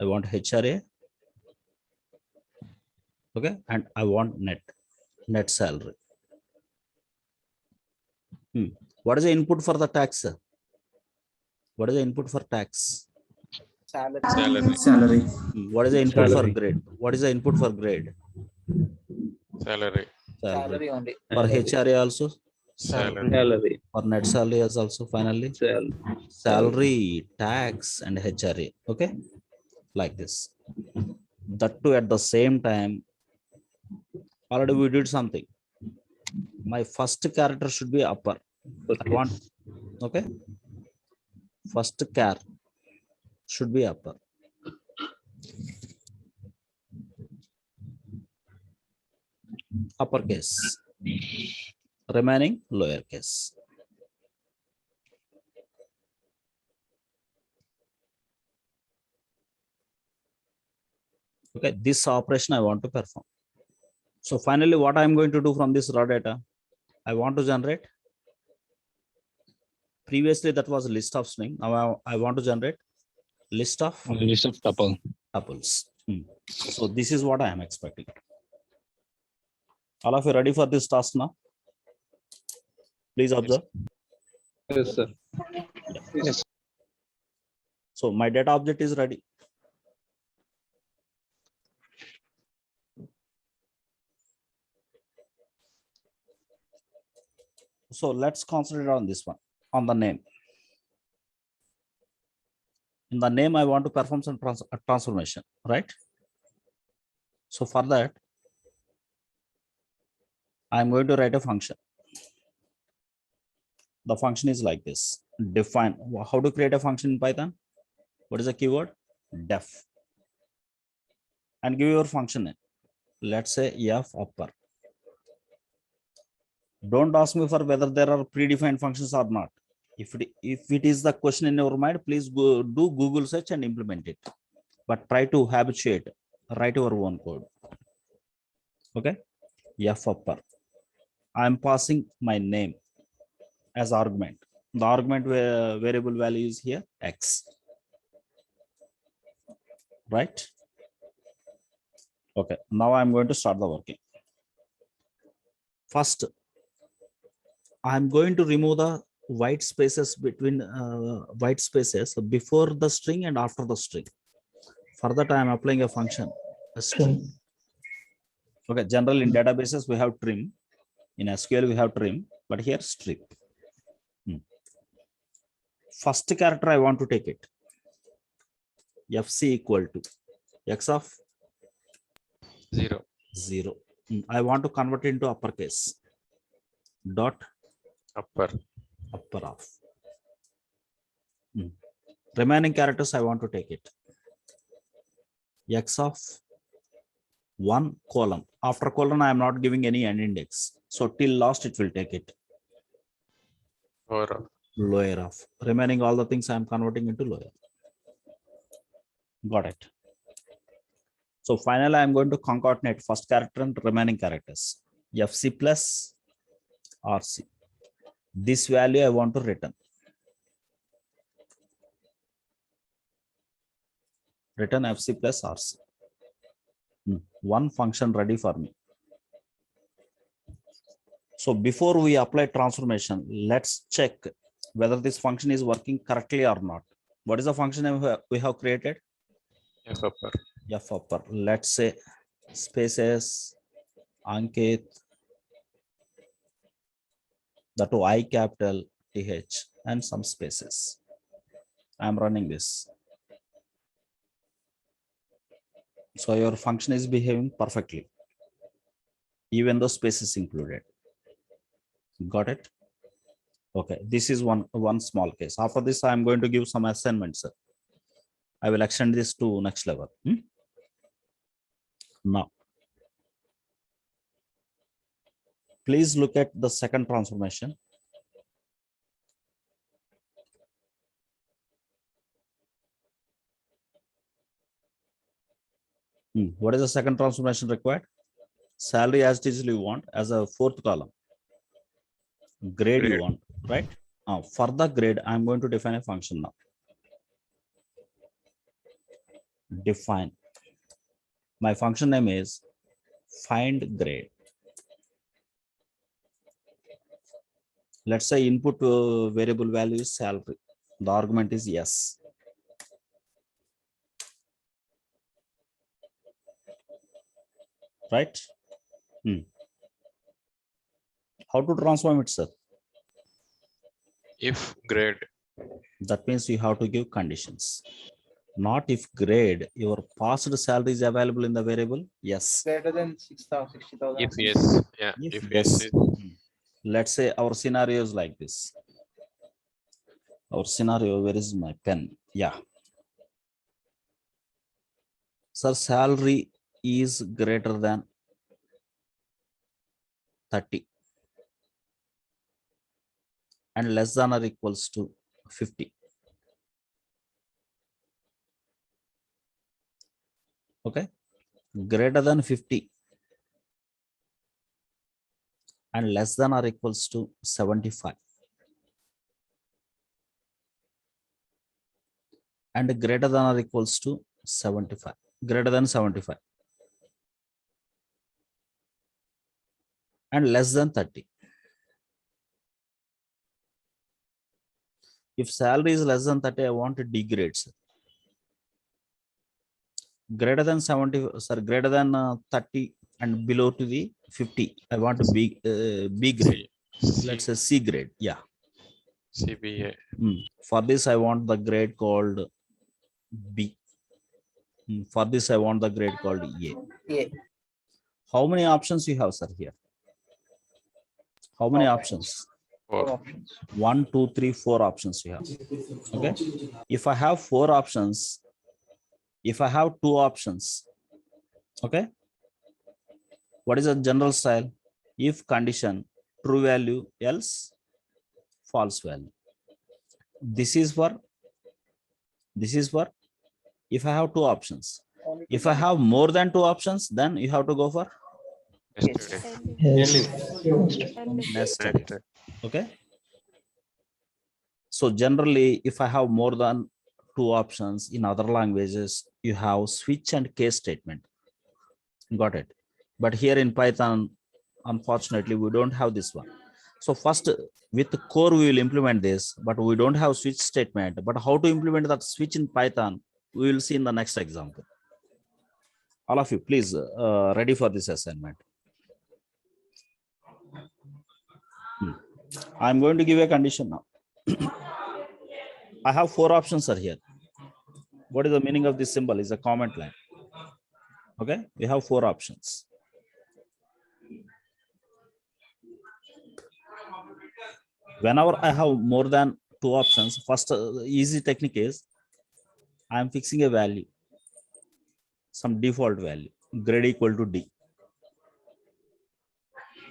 I want HRA. Okay. And I want net salary. What is the input for the tax? What is the input for tax? Salary. What is the input for grade? What is the input for grade? Salary. only. For HRA also? Salary. For net salary is also finally? Salary, tax, and HRA. Okay? Like this. That too at the same time, already we did something. My first character should be upper. I want, okay? First char should be upper. Uppercase. Remaining lowercase. Okay, this operation I want to perform. So finally, what I'm going to do from this raw data? I want to generate. Previously, that was a list of string. Now I want to generate list of List of tuple. tuples. So this is what I am expecting. All of you ready for this task now? Please observe. Yes, sir. Yes. So my data object is ready. So let's concentrate on this one, on the name. In the name, I want to perform some transformation, right? So for that, I'm going to write a function. The function is like this. Define. How to create a function in Python? What is the keyword? Def. And give your function name. Let's say f upper. Don't ask me for whether there are predefined functions or not. If it is the question in your mind, please go do Google search and implement it. But try to habituate, write your own code. Okay, f upper. I am passing my name as argument. The argument variable value is here x. Right? Okay, now I'm going to start the working. First, I'm going to remove the white spaces between white spaces before the string and after the string. For that, I am applying a function, a string. Okay, generally in databases, we have trim. In SQL, we have trim, but here strip. First character, I want to take it. FC equal to x of 0. 0. I want to convert it into uppercase. Dot Upper. of. Remaining characters, I want to take it. X of 1 colon. After colon, I am not giving any end index. So till last, it will take it. Lower of. Remaining all the things I am converting into lower. Got it. So finally, I am going to concatenate first character and remaining characters. FC plus RC. This value I want to return. Return FC plus RC. One function ready for me. So before we apply transformation, let's check whether this function is working correctly or not. What is the function we have created? F upper. F upper. Let's say spaces, Ankit, that to I capital TH and some spaces. I'm running this. So your function is behaving perfectly, even though space is included. Got it? Okay, this is one small case. After this, I'm going to give some assignments. I will extend this to next level. Now, please look at the second transformation. What is the second transformation required? Salary as it is you want as a fourth column. Grade you want, right? For the grade, I'm going to define a function now. Define. My function name is find grade. Let's say input variable value is salary. The argument is yes. Right? How to transform it, sir? If grade. That means you have to give conditions. Not if grade, your past salary is available in the variable. Yes. Greater than 60,000. If yes. Yeah. If yes. yes. Let's say our scenario is like this. Our scenario, where is my pen? Yeah. Sir, salary is greater than 30 and less than or equals to 50. Okay. Greater than 50 and less than or equals to 75 and greater than or equals to 75, greater than 75 and less than 30. If salary is less than 30, I want to degrade. Greater than 70, sorry, greater than 30 and below to the 50, I want to B grade. Let's say C grade. Yeah. CBA. For this, I want the grade called B. For this, I want the grade called A. Yeah. How many options you have, sir, here? How many options? Four options. 1, 2, 3, 4 options you have. Okay. If I have 4 options, if I have 2 options, okay, what is the general style? If condition true value, else false value. This is for if I have 2 options. If I have more than 2 options, then you have to go for nested. Okay. So generally, if I have more than 2 options in other languages, you have switch and case statement. Got it. But here in Python, unfortunately, we don't have this one. So first, with the core, we will implement this, but we don't have switch statement. But how to implement that switch in Python, we will see in the next example. All of you, please ready for this assignment. I'm going to give a condition now. I have 4 options are here. What is the meaning of this symbol? Is a comment line. Okay, we have 4 options. Whenever I have more than 2 options, first easy technique is I am fixing a value, some default value, grade equal to D,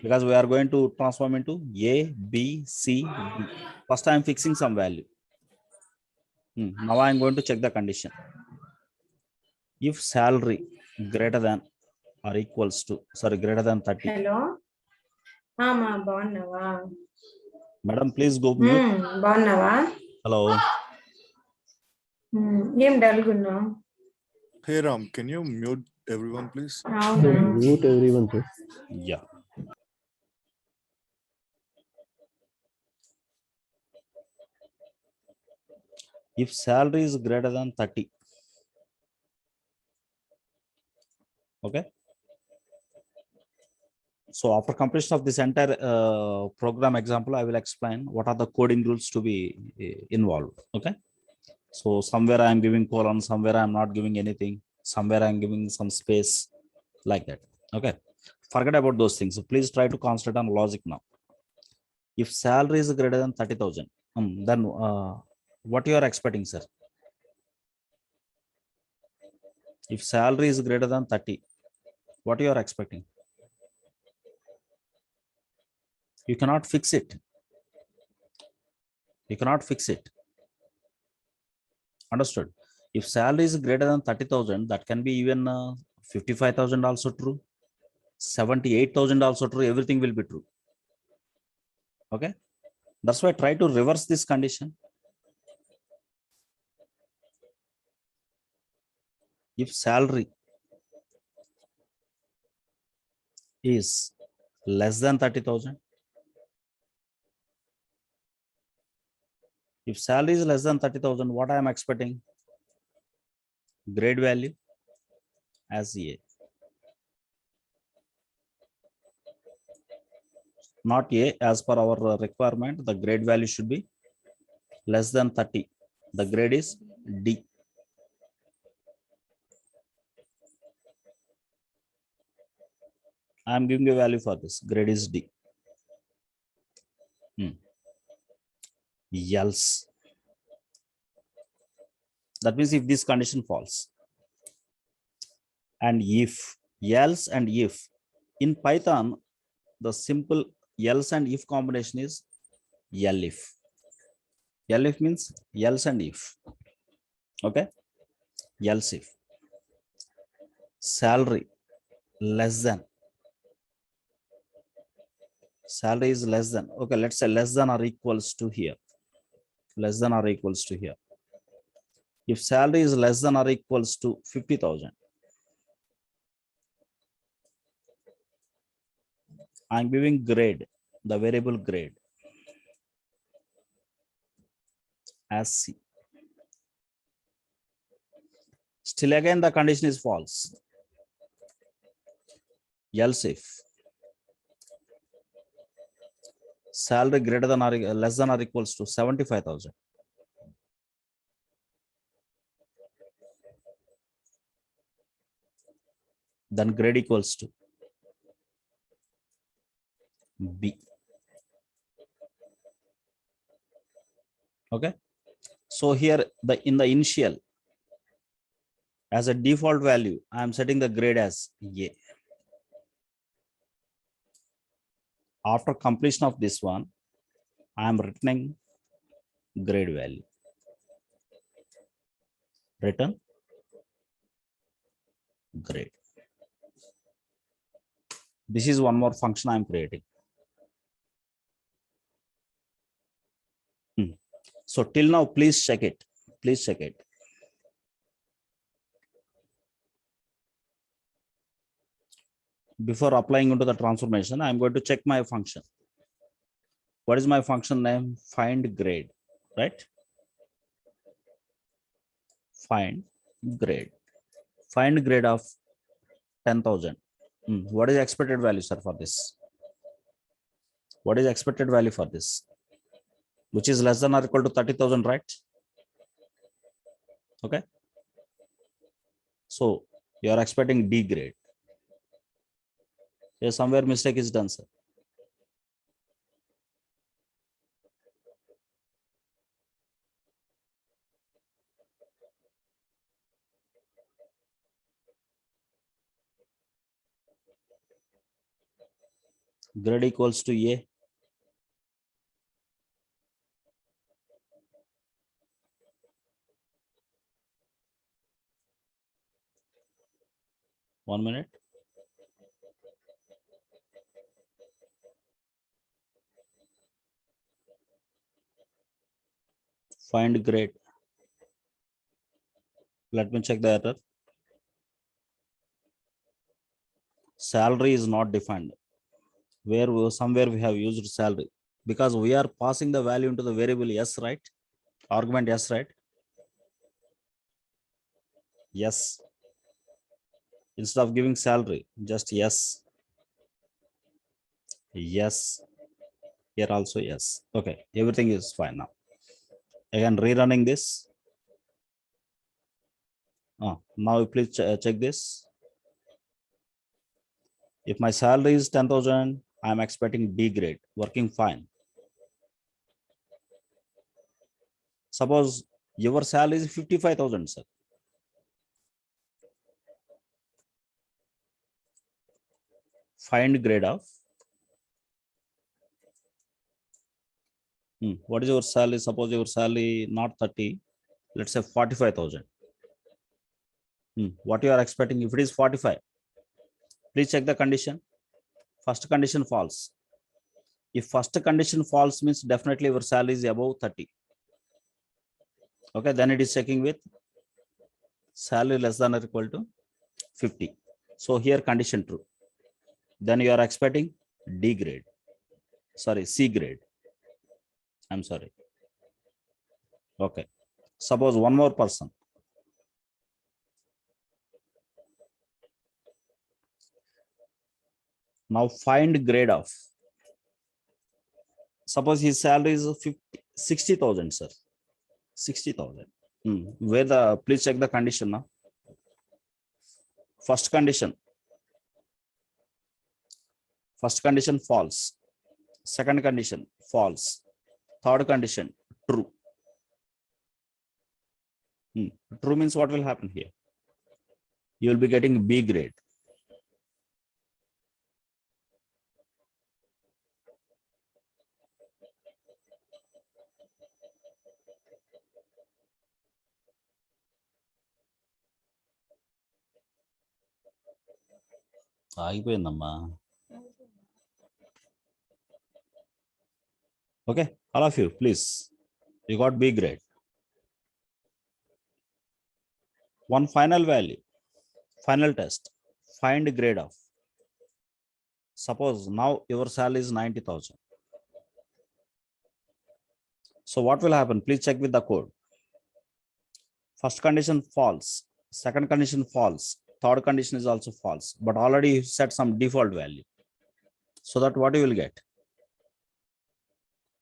because we are going to transform into A, B, C, D. First I am fixing some value. Now I am going to check the condition. If salary greater than or equals to, sorry, greater than 30. Hello. Ama బాగున్నావా? Madam, please go mute. బాగున్నావా? Hello. ఏం డల్గున్నావు? Hey Ram, can you mute everyone, please? Mute everyone, please. Yeah. If salary is greater than 30, okay. So after completion of this entire program example, I will explain what are the coding rules to be involved. Okay. So somewhere I am giving colon, somewhere I am not giving anything, somewhere I am giving some space, like that. Okay. Forget about those things. So please try to concentrate on logic now. If salary is greater than 30,000, then what you are expecting, sir? If salary is greater than 30, what you are expecting? You cannot fix it. You cannot fix it. Understood? If salary is greater than 30,000, that can be even 55,000 also true, 78,000 also true, everything will be true. Okay. That's why try to reverse this condition. If salary is less than 30,000, if salary is less than 30,000, what I am expecting? Grade value as A. Not A, as per our requirement, the grade value should be less than 30. The grade is D. I am giving a value for this. Grade is D. Else. That means if this condition falls. And if, else and if. In Python, the simple else and if combination is elif. Elif means else and if. Okay. Else if. Salary less than. Salary is less than, okay, let's say less than or equals to here. Less than or equals to here. If salary is less than or equals to 50,000, I'm giving grade, the variable grade as C. Still again, the condition is false. Else if salary greater than or less than or equals to 75,000, then grade equals to B. Okay. So here in the initial, as a default value, I am setting the grade as A. After completion of this one, I am returning grade value. Return grade. This is one more function I am creating. So till now, please check it. Please check it. Before applying into the transformation, I'm going to check my function. What is my function name? Find grade, right? Find grade. Find grade of 10,000. What is expected value, sir, for this? What is expected value for this? Which is less than or equal to 30,000, right? Okay. So you are expecting D grade. Here somewhere mistake is done, sir. Grade equals to A. One minute. Find grade. Let me check the error. Salary is not defined. Somewhere we have used salary because we are passing the value into the variable S, right? Argument S, right? Yes. Instead of giving salary, just yes. Yes. Here also yes. Okay, everything is fine now. Again, rerunning this. Now please check this. If my salary is 10,000, I'm expecting D grade, working fine. Suppose your salary is 55,000, sir. Find grade of. What is your salary? Suppose your salary not 30, let's say 45,000. What you are expecting? If it is 45, please check the condition. First condition false. If first condition false means definitely your salary is above 30. Okay, then it is checking with salary less than or equal to 50. So here condition true. Then you are expecting D grade. Sorry, C grade. I'm sorry. Okay. Suppose one more person. Now find grade of. Suppose his salary is 60,000, sir. 60,000. Please check the condition now. First condition false. Second condition false. Third condition true. True means what will happen here? You will be getting B grade. ఆగిపోయిందమ్మా. Okay, all of you, please. You got B grade. One final value, final test, find grade of. Suppose now your salary is 90,000. So what will happen? Please check with the code. First condition false, second condition false, third condition is also false, but already you set some default value. So that what you will get?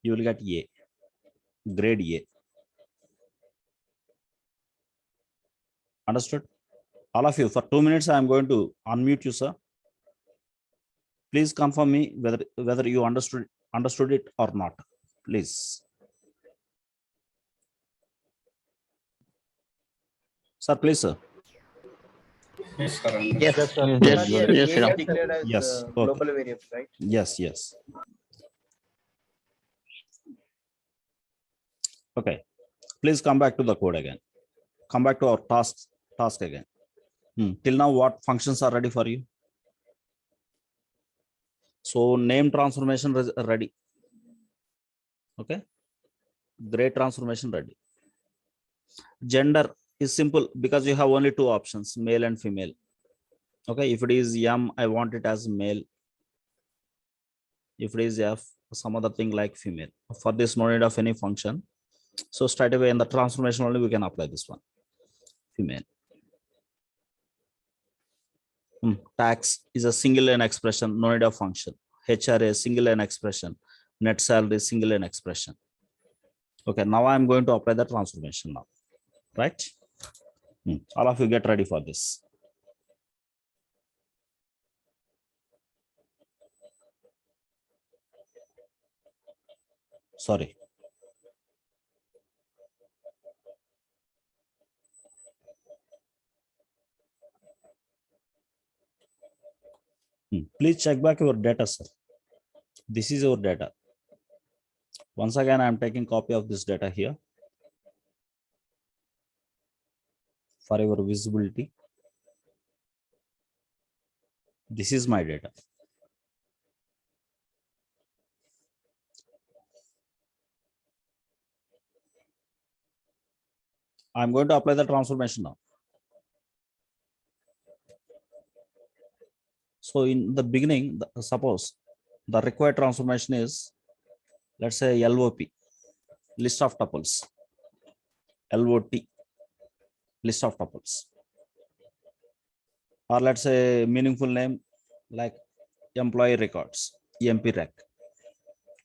You will get A, grade A. Understood? All of you, for 2 minutes, I am going to unmute you, sir. Please confirm me whether you understood it or not. Please. Sir, please, sir. Yes, sir. Yes, Yes, sir. yes, Here yes, A Sriram. is declared as Yes, okay. global variable, right? Yes, yes. Okay. Please come back to the code again. Come back to our task again. Till now, what functions are ready for you? So name transformation ready. Okay. Grade transformation ready. Gender is simple because you have only two options, male and female. Okay. If it is M, I want it as male. If it is F, some other thing like female. For this, no need of any function. So straight away in the transformation only we can apply this one. Female. Tax is a single line expression, no need of function. HRA single line expression. Net salary single line expression. Okay, now I'm going to apply the transformation now. Right? All of you get ready for this. Sorry. Please check back your data, sir. This is your data. Once again, I am taking copy of this data here for your visibility. This is my data. I'm going to apply the transformation now. So in the beginning, suppose the required transformation is, let's say LOP, list of tuples, LOT, list of tuples, or let's say meaningful name like employee records, EMP-rec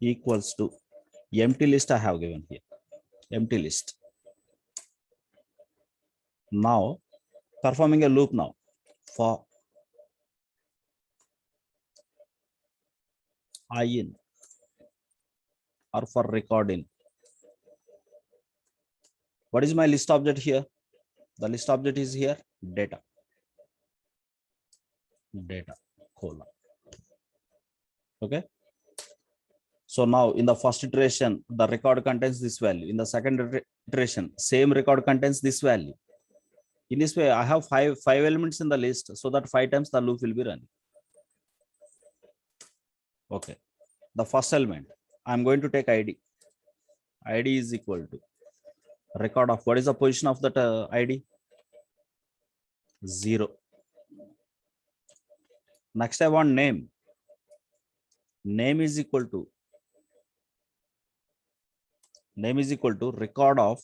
equals to empty list I have given here, empty list. Now performing a loop now for in or for record in. What is my list object here? The list object is here, data. Data, colon. Okay. So now in the first iteration, the record contains this value. In the second iteration, same record contains this value. In this way, I have five elements in the list, so that 5 times the loop will be running. Okay. The first element, I'm going to take ID. ID is equal to record of, what is the position of that ID? 0. Next, I want name. Name is equal to record of,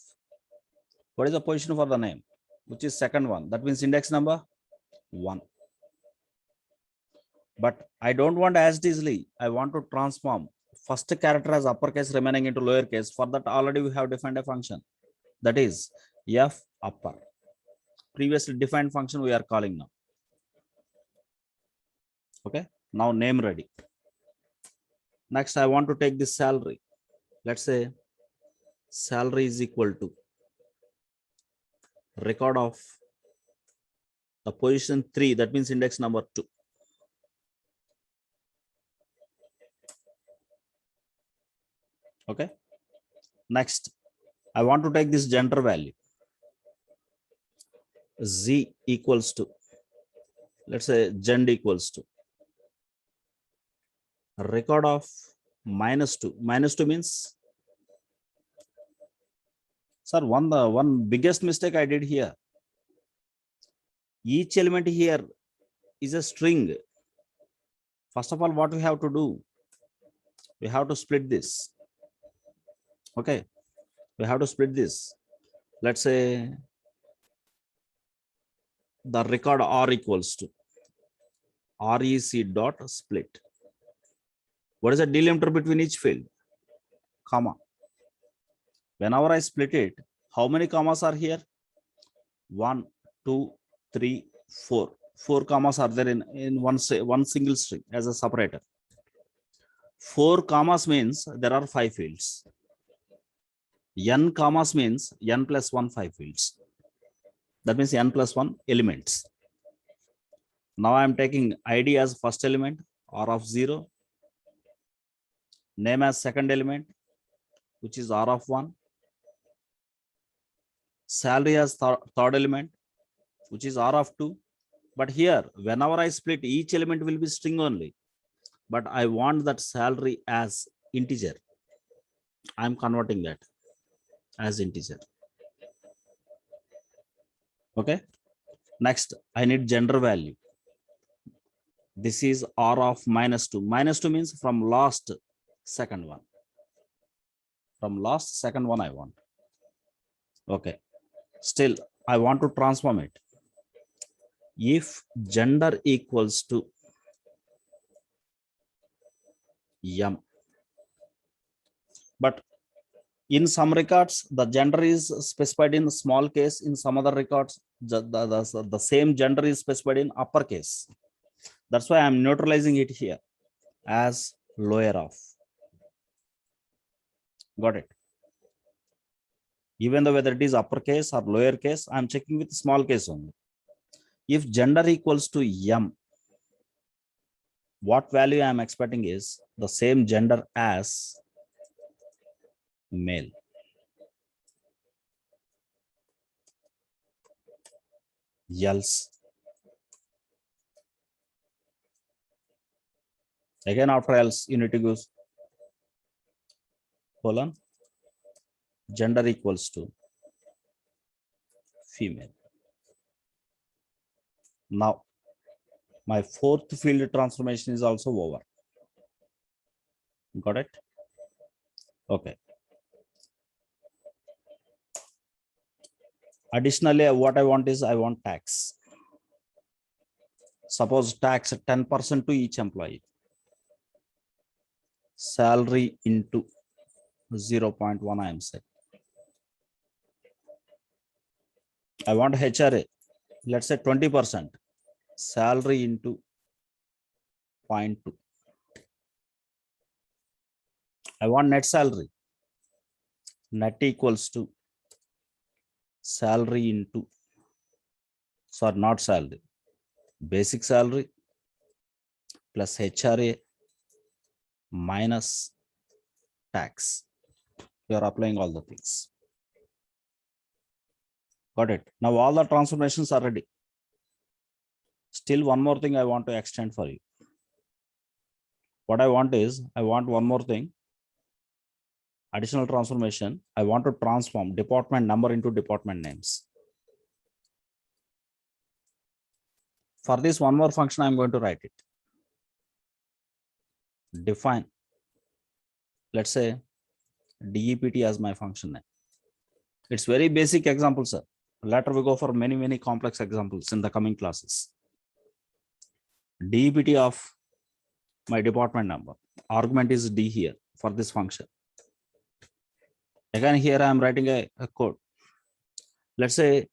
what is the position for the name, which is second one. That means index number 1. But I don't want as easily. I want to transform first character as uppercase remaining into lowercase. For that, already we have defined a function. That is F upper. Previously defined function we are calling now. Okay. Now name ready. Next, I want to take this salary. Let's say salary is equal to record of the position 3. That means index number 2. Okay. Next, I want to take this gender value. Z equals to, let's say gender equals to record of -2. -2 means, sir, one biggest mistake I did here. Each element here is a string. First of all, what we have to do? We have to split this. Okay, we have to split this. Let's say the record R equals to REC dot split. What is the delimiter between each field? Comma. Whenever I split it, how many commas are here? 1, 2, 3, 4. 4 commas are there in one single string as a separator. 4 commas means there are 5 fields. N commas means n plus 1 5 fields. That means n plus 1 elements. Now I am taking ID as first element, R of 0. Name as second element, which is R of 1. Salary as third element, which is R of 2. But here, whenever I split, each element will be string only. But I want that salary as integer. I am converting that as integer. Okay. Next, I need gender value. This is R of -2. -2 means from last second one. From last second one I want. Okay. Still, I want to transform it. If gender equals to M. But in some records, the gender is specified in small case. In some other records, the same gender is specified in uppercase. That's why I'm neutralizing it here as lower of. Got it? Even though whether it is uppercase or lower case, I'm checking with small case only. If gender equals to M, what value I am expecting is the same gender as male. Else. Again, after else, you need to go colon, gender equals to female. Now, my fourth field transformation is also over. Got it? Okay. Additionally, what I want is I want tax. Suppose tax 10% to each employee. Salary into 0.1 I am saying. I want HRA. Let's say 20%. Salary into 0.2. I want net salary. Net equals to salary into, sorry, not salary, basic salary plus HRA minus tax. You are applying all the things. Got it? Now all the transformations are ready. Still one more thing I want to extend for you. What I want is, I want one more thing. Additional transformation. I want to transform department number into department names. For this one more function, I'm going to write it. Define, let's say DEPT as my function name. It's very basic example, sir. Later we go for many complex examples in the coming classes. DEPT of my department number. Argument is D here for this function. Again, here I am writing a code. Let's say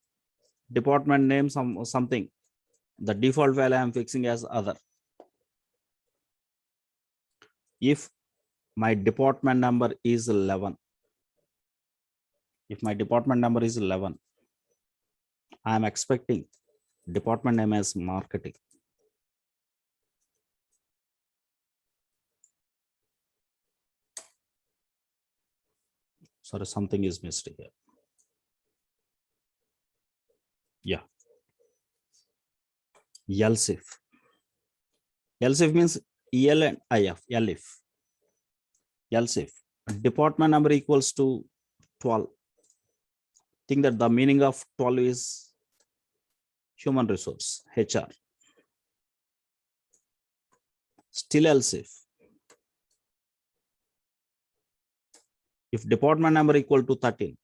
department name something. The default value I am fixing as other. If my department number is 11, if my department number is 11, I am expecting department name as marketing. Sorry, something is missed here. Yeah. Else if. Else if means EL and IF, ELIF. else if department number equals to 12, think that the meaning of 12 is human resource, HR. Still else if department number equal to 13,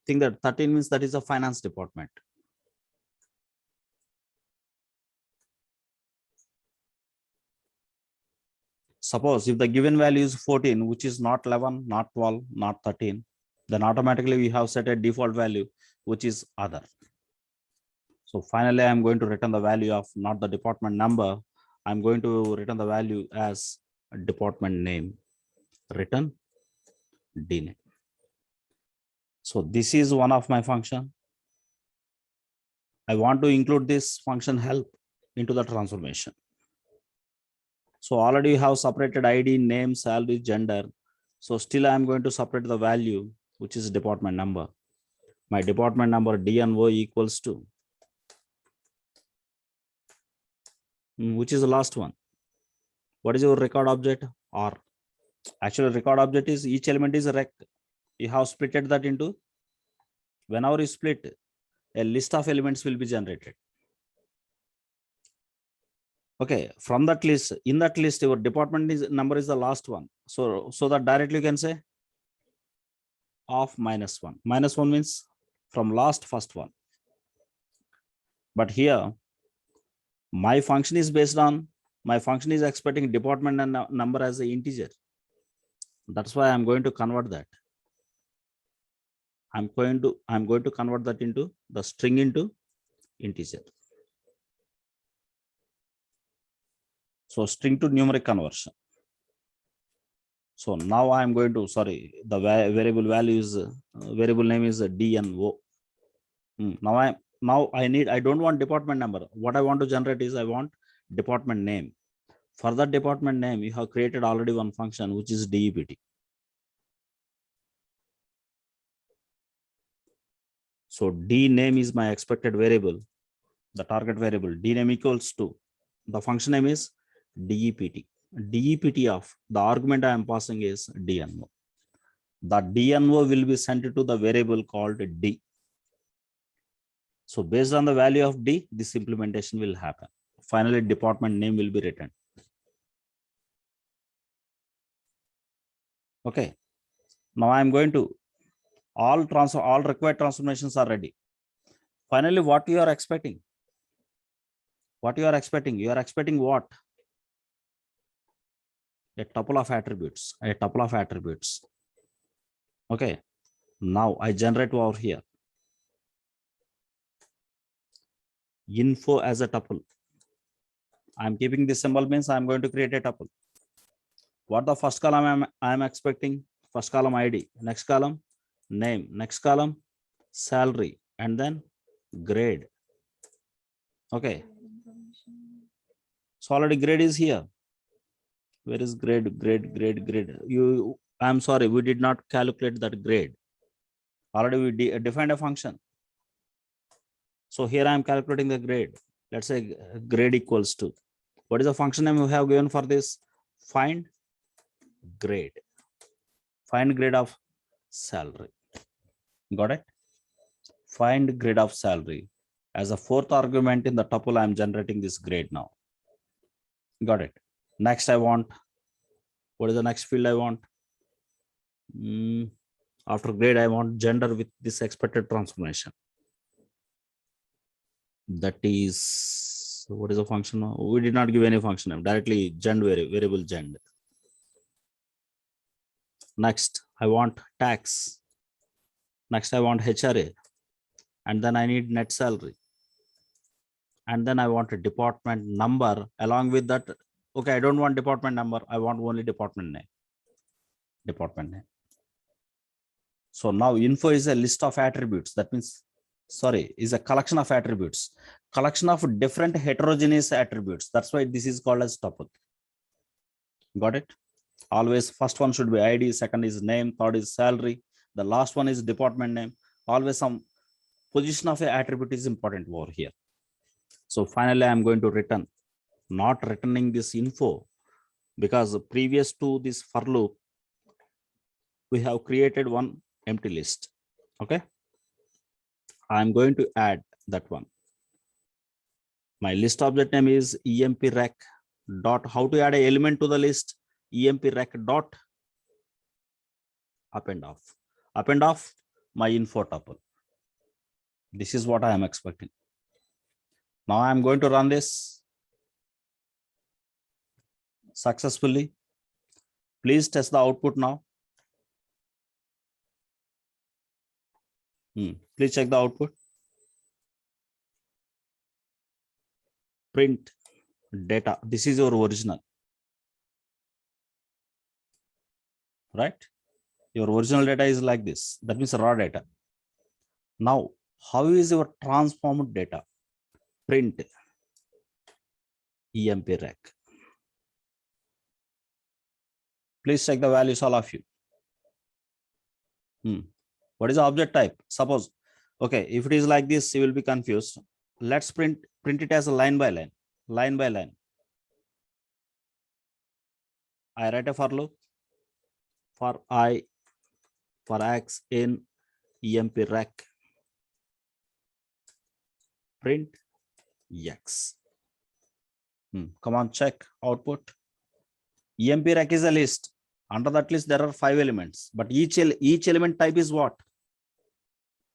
think that 13 means that is a finance department. Suppose if the given value is 14, which is not 11, not 12, not 13, then automatically we have set a default value, which is other. So finally, I'm going to return the value of not the department number. I'm going to return the value as a department name, return DNAME. So this is one of my function. I want to include this function help into the transformation. So already you have separated ID, name, salary, gender. So still I'm going to separate the value, which is department number. My department number DNO equals to, which is the last one. What is your record object? R. Actually, record object is each element is a rect. You have splitted that into, whenever you split, a list of elements will be generated. Okay, from that list, in that list, your department number is the last one. So that directly you can say of -1. -1 means from last first one. But here, my function is based on, my function is expecting department and number as an integer. That's why I'm going to convert that. I'm going to convert that into the string into integer. So string to numeric conversion. So now I'm going to, sorry, the variable value is, variable name is DNO. Now I don't want department number. What I want to generate is I want department name. For that department name, you have created already one function, which is DEPT. So DNAME is my expected variable, the target variable. DNAME equals to, the function name is DEPT. DEPT of the argument I am passing is DNO. The DNO will be sent to the variable called D. So based on the value of D, this implementation will happen. Finally, department name will be written. Okay. Now I am going to, all required transformations are ready. Finally, what you are expecting? What you are expecting? You are expecting what? A tuple of attributes, a tuple of attributes. Okay. Now I generate over here. Info as a tuple. I'm keeping this symbol means I'm going to create a tuple. What the first column I'm expecting? First column ID, next column name, next column salary, and then grade. Okay. So already grade is here. Where is grade? Grade. I'm sorry, we did not calculate that grade. Already we defined a function. So here I am calculating the grade. Let's say grade equals to, what is the function name we have given for this? Find grade. Find grade of salary. Got it? Find grade of salary. As a fourth argument in the tuple, I am generating this grade now. Got it? Next, I want, what is the next field I want? After grade, I want gender with this expected transformation. That is, what is the function? We did not give any function name, directly variable gender. Next, I want tax. Next, I want HRA. And then I need net salary. And then I want a department number along with that. Okay, I don't want department number. I want only department name. Department name. So now info is a list of attributes. That means, sorry, is a collection of attributes. Collection of different heterogeneous attributes. That's why this is called as tuple. Got it? Always first one should be ID, second is name, third is salary. The last one is department name. Always some position of an attribute is important over here. So finally, I'm going to return, not returning this info. because previous to this for loop, we have created one empty list. Okay. I'm going to add that one. My list object name is emp_rec dot. How to add an element to the list? emp_rec dot append off my info tuple. This is what I am expecting. Now I am going to run this successfully. Please test the output now. Please check the output. Print data. This is your original, right? Your original data is like this. That means raw data. Now, how is your transformed data? Print emp_rec. Please check the values, all of you. What is the object type? Suppose, okay, if it is like this, you will be confused. Let's print it as a line by line. I write a for loop for I, for x in emp_rec print x. Come on, check output. emp_rec is a list. Under that list, there are 5 elements, but each element type is what?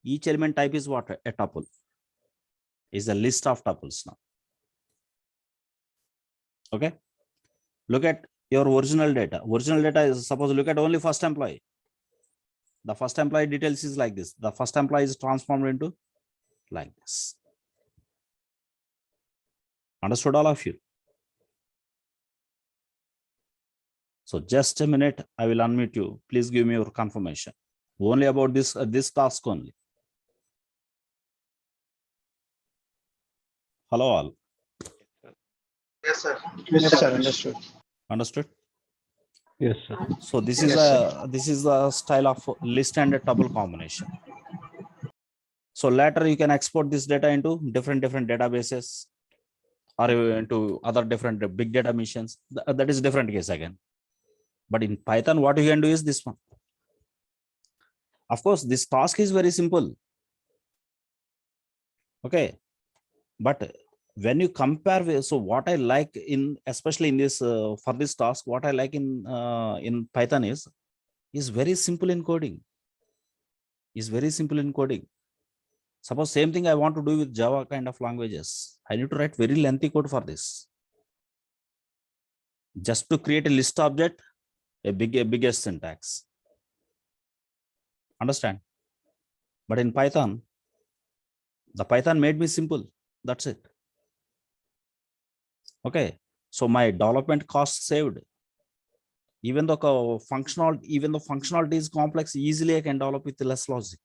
Each element type is what? A tuple. Is a list of tuples now. Okay. Look at your original data. Original data is, suppose look at only first employee. The first employee details is like this. The first employee is transformed into like this. Understood, all of you? So just a minute, I will unmute you. Please give me your confirmation. Only about this task only. Hello all. Yes, sir. Yes, sir. Understood. Understood? Yes, sir. So this is the style of list and a tuple combination. So later you can export this data into different databases or into other different big data missions. That is a different case again. But in Python, what you can do is this one. Of course, this task is very simple. Okay. But when you compare with, so what I like in, especially in this, for this task, what I like in Python is very simple in coding. Suppose same thing I want to do with Java kind of languages. I need to write very lengthy code for this. Just to create a list object, a biggest syntax. Understand? But in Python, the Python made me simple. That's it. Okay. So my development cost saved. Even though functionality is complex, easily I can develop with less logic.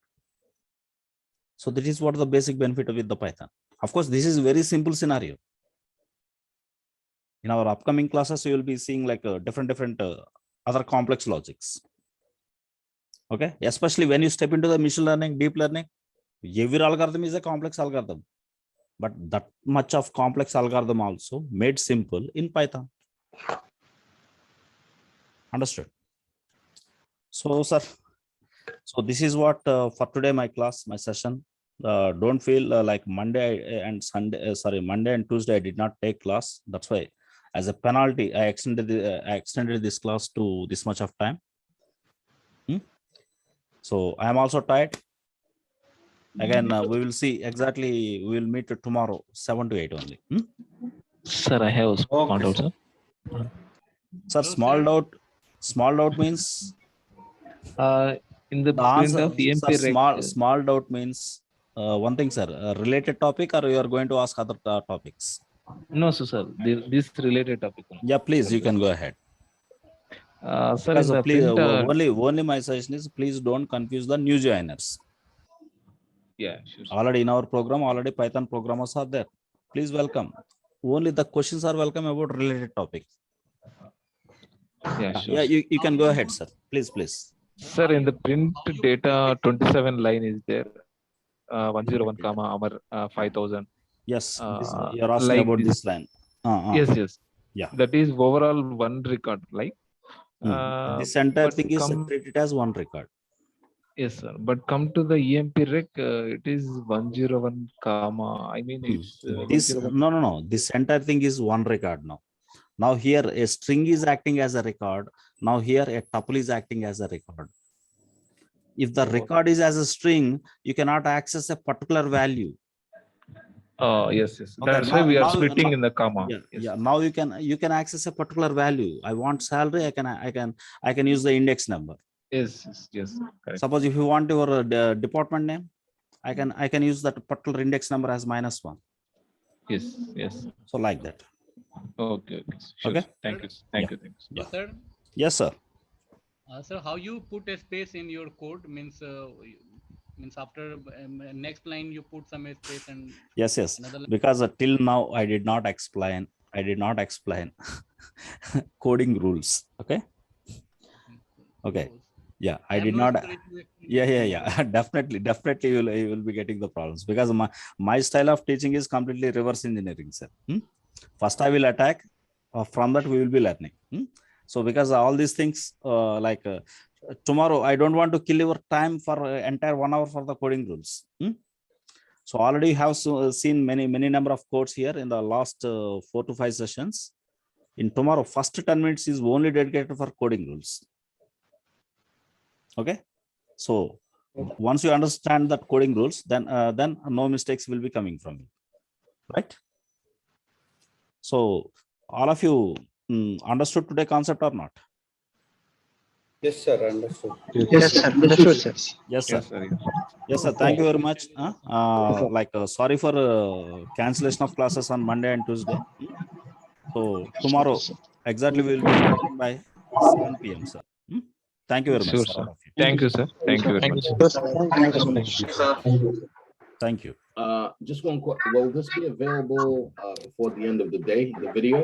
So that is what the basic benefit with the Python. Of course, this is very simple scenario. In our upcoming classes, you will be seeing like different other complex logics. Okay, especially when you step into the machine learning, deep learning, every algorithm is a complex algorithm. But that much of complex algorithm also made simple in Python. Understood? So, sir, so this is what for today, my class, my session. Don't feel like Monday and Tuesday I did not take class. That's why, as a penalty, I extended this class to this much of time. So I am also tired. Again, we will see exactly. We will meet tomorrow, 7 to 8 only. Sir, I have a small doubt, sir. Sir, small doubt means in the answer. print of EMP Sir, small doubt means one thing, sir. A related topic, or you are going to ask other topics? No, sir. This related topic. Yeah, please, you can go ahead. Sir, in the please, print, only my suggestion is please don't confuse the new joiners. yeah, sure. Already in our program, already Python programmers are there. Please welcome. Only the questions are welcome about related topic. Yeah, sure. Yeah, you can go ahead, sir. Please. Sir, in the print data, 27 line is there. 101 comma Amar 5000. Yes, you're asking like about this. this line. Yes. Yeah. That is overall one record, like. This entire but thing is come- treated as one record. Yes, sir. But come to the EMP rec, it is 101 comma. I mean, it's This 101. no. This entire thing is one record now. Now here a string is acting as a record. Now here a tuple is acting as a record. If the record is as a string, you cannot access a particular value. Yes. Okay, That's why we are now- splitting in the comma. Yeah, Yes. yeah. Now you can access a particular value. I want salary. I can use the index number. Yes. Correct. Suppose if you want your department name, I can use that particular index number as -1. Yes. So like that. Okay. Sure. Okay. Thank you. Yes, sir. Yes, sir. Sir, how you put a space in your code means after next line you put some space and Yes. another line. Because till now I did not explain coding rules. Okay. Yeah, I did not. Yeah. Definitely you will be getting the problems because my style of teaching is completely reverse engineering, sir. First I will attack, from that we will be learning. So because all these things tomorrow I don't want to kill your time for entire 1 hour for the coding rules. So already have seen many number of codes here in the last 4 to 5 sessions. In tomorrow first 10 minutes is only dedicated for coding rules. Okay, so once you understand that coding rules, then no mistakes will be coming from you, right? So all of you understood today concept or not? Yes, sir. Understood. Yes, sir. Understood, sir. Yes, sir. Yes, sir. Thank you very much. Sorry for cancellation of classes on Monday and Tuesday. So tomorrow exactly we will be starting by 7 p.m. sir. Thank you very much. Sure, sir, sir. all of you. Thank you, sir. Thank you very much. Thank you. Just one question. Will this be available before the end of the day, the video?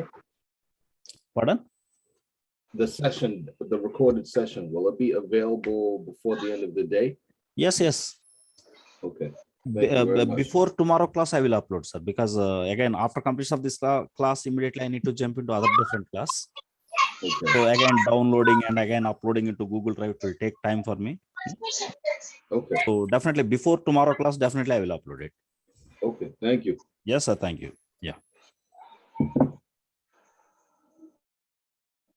Pardon? The session, the recorded session, will it be available before the end of the day? Yes. Okay. Thank you very much. Before tomorrow class, I will upload, sir, because again, after completion of this class, immediately I need to jump into other different class. Okay. So again, downloading and again uploading into Google Drive will take time for me. Okay. So definitely before tomorrow class, definitely I will upload it. Okay. Thank you. Yes, sir. Thank you. Yeah.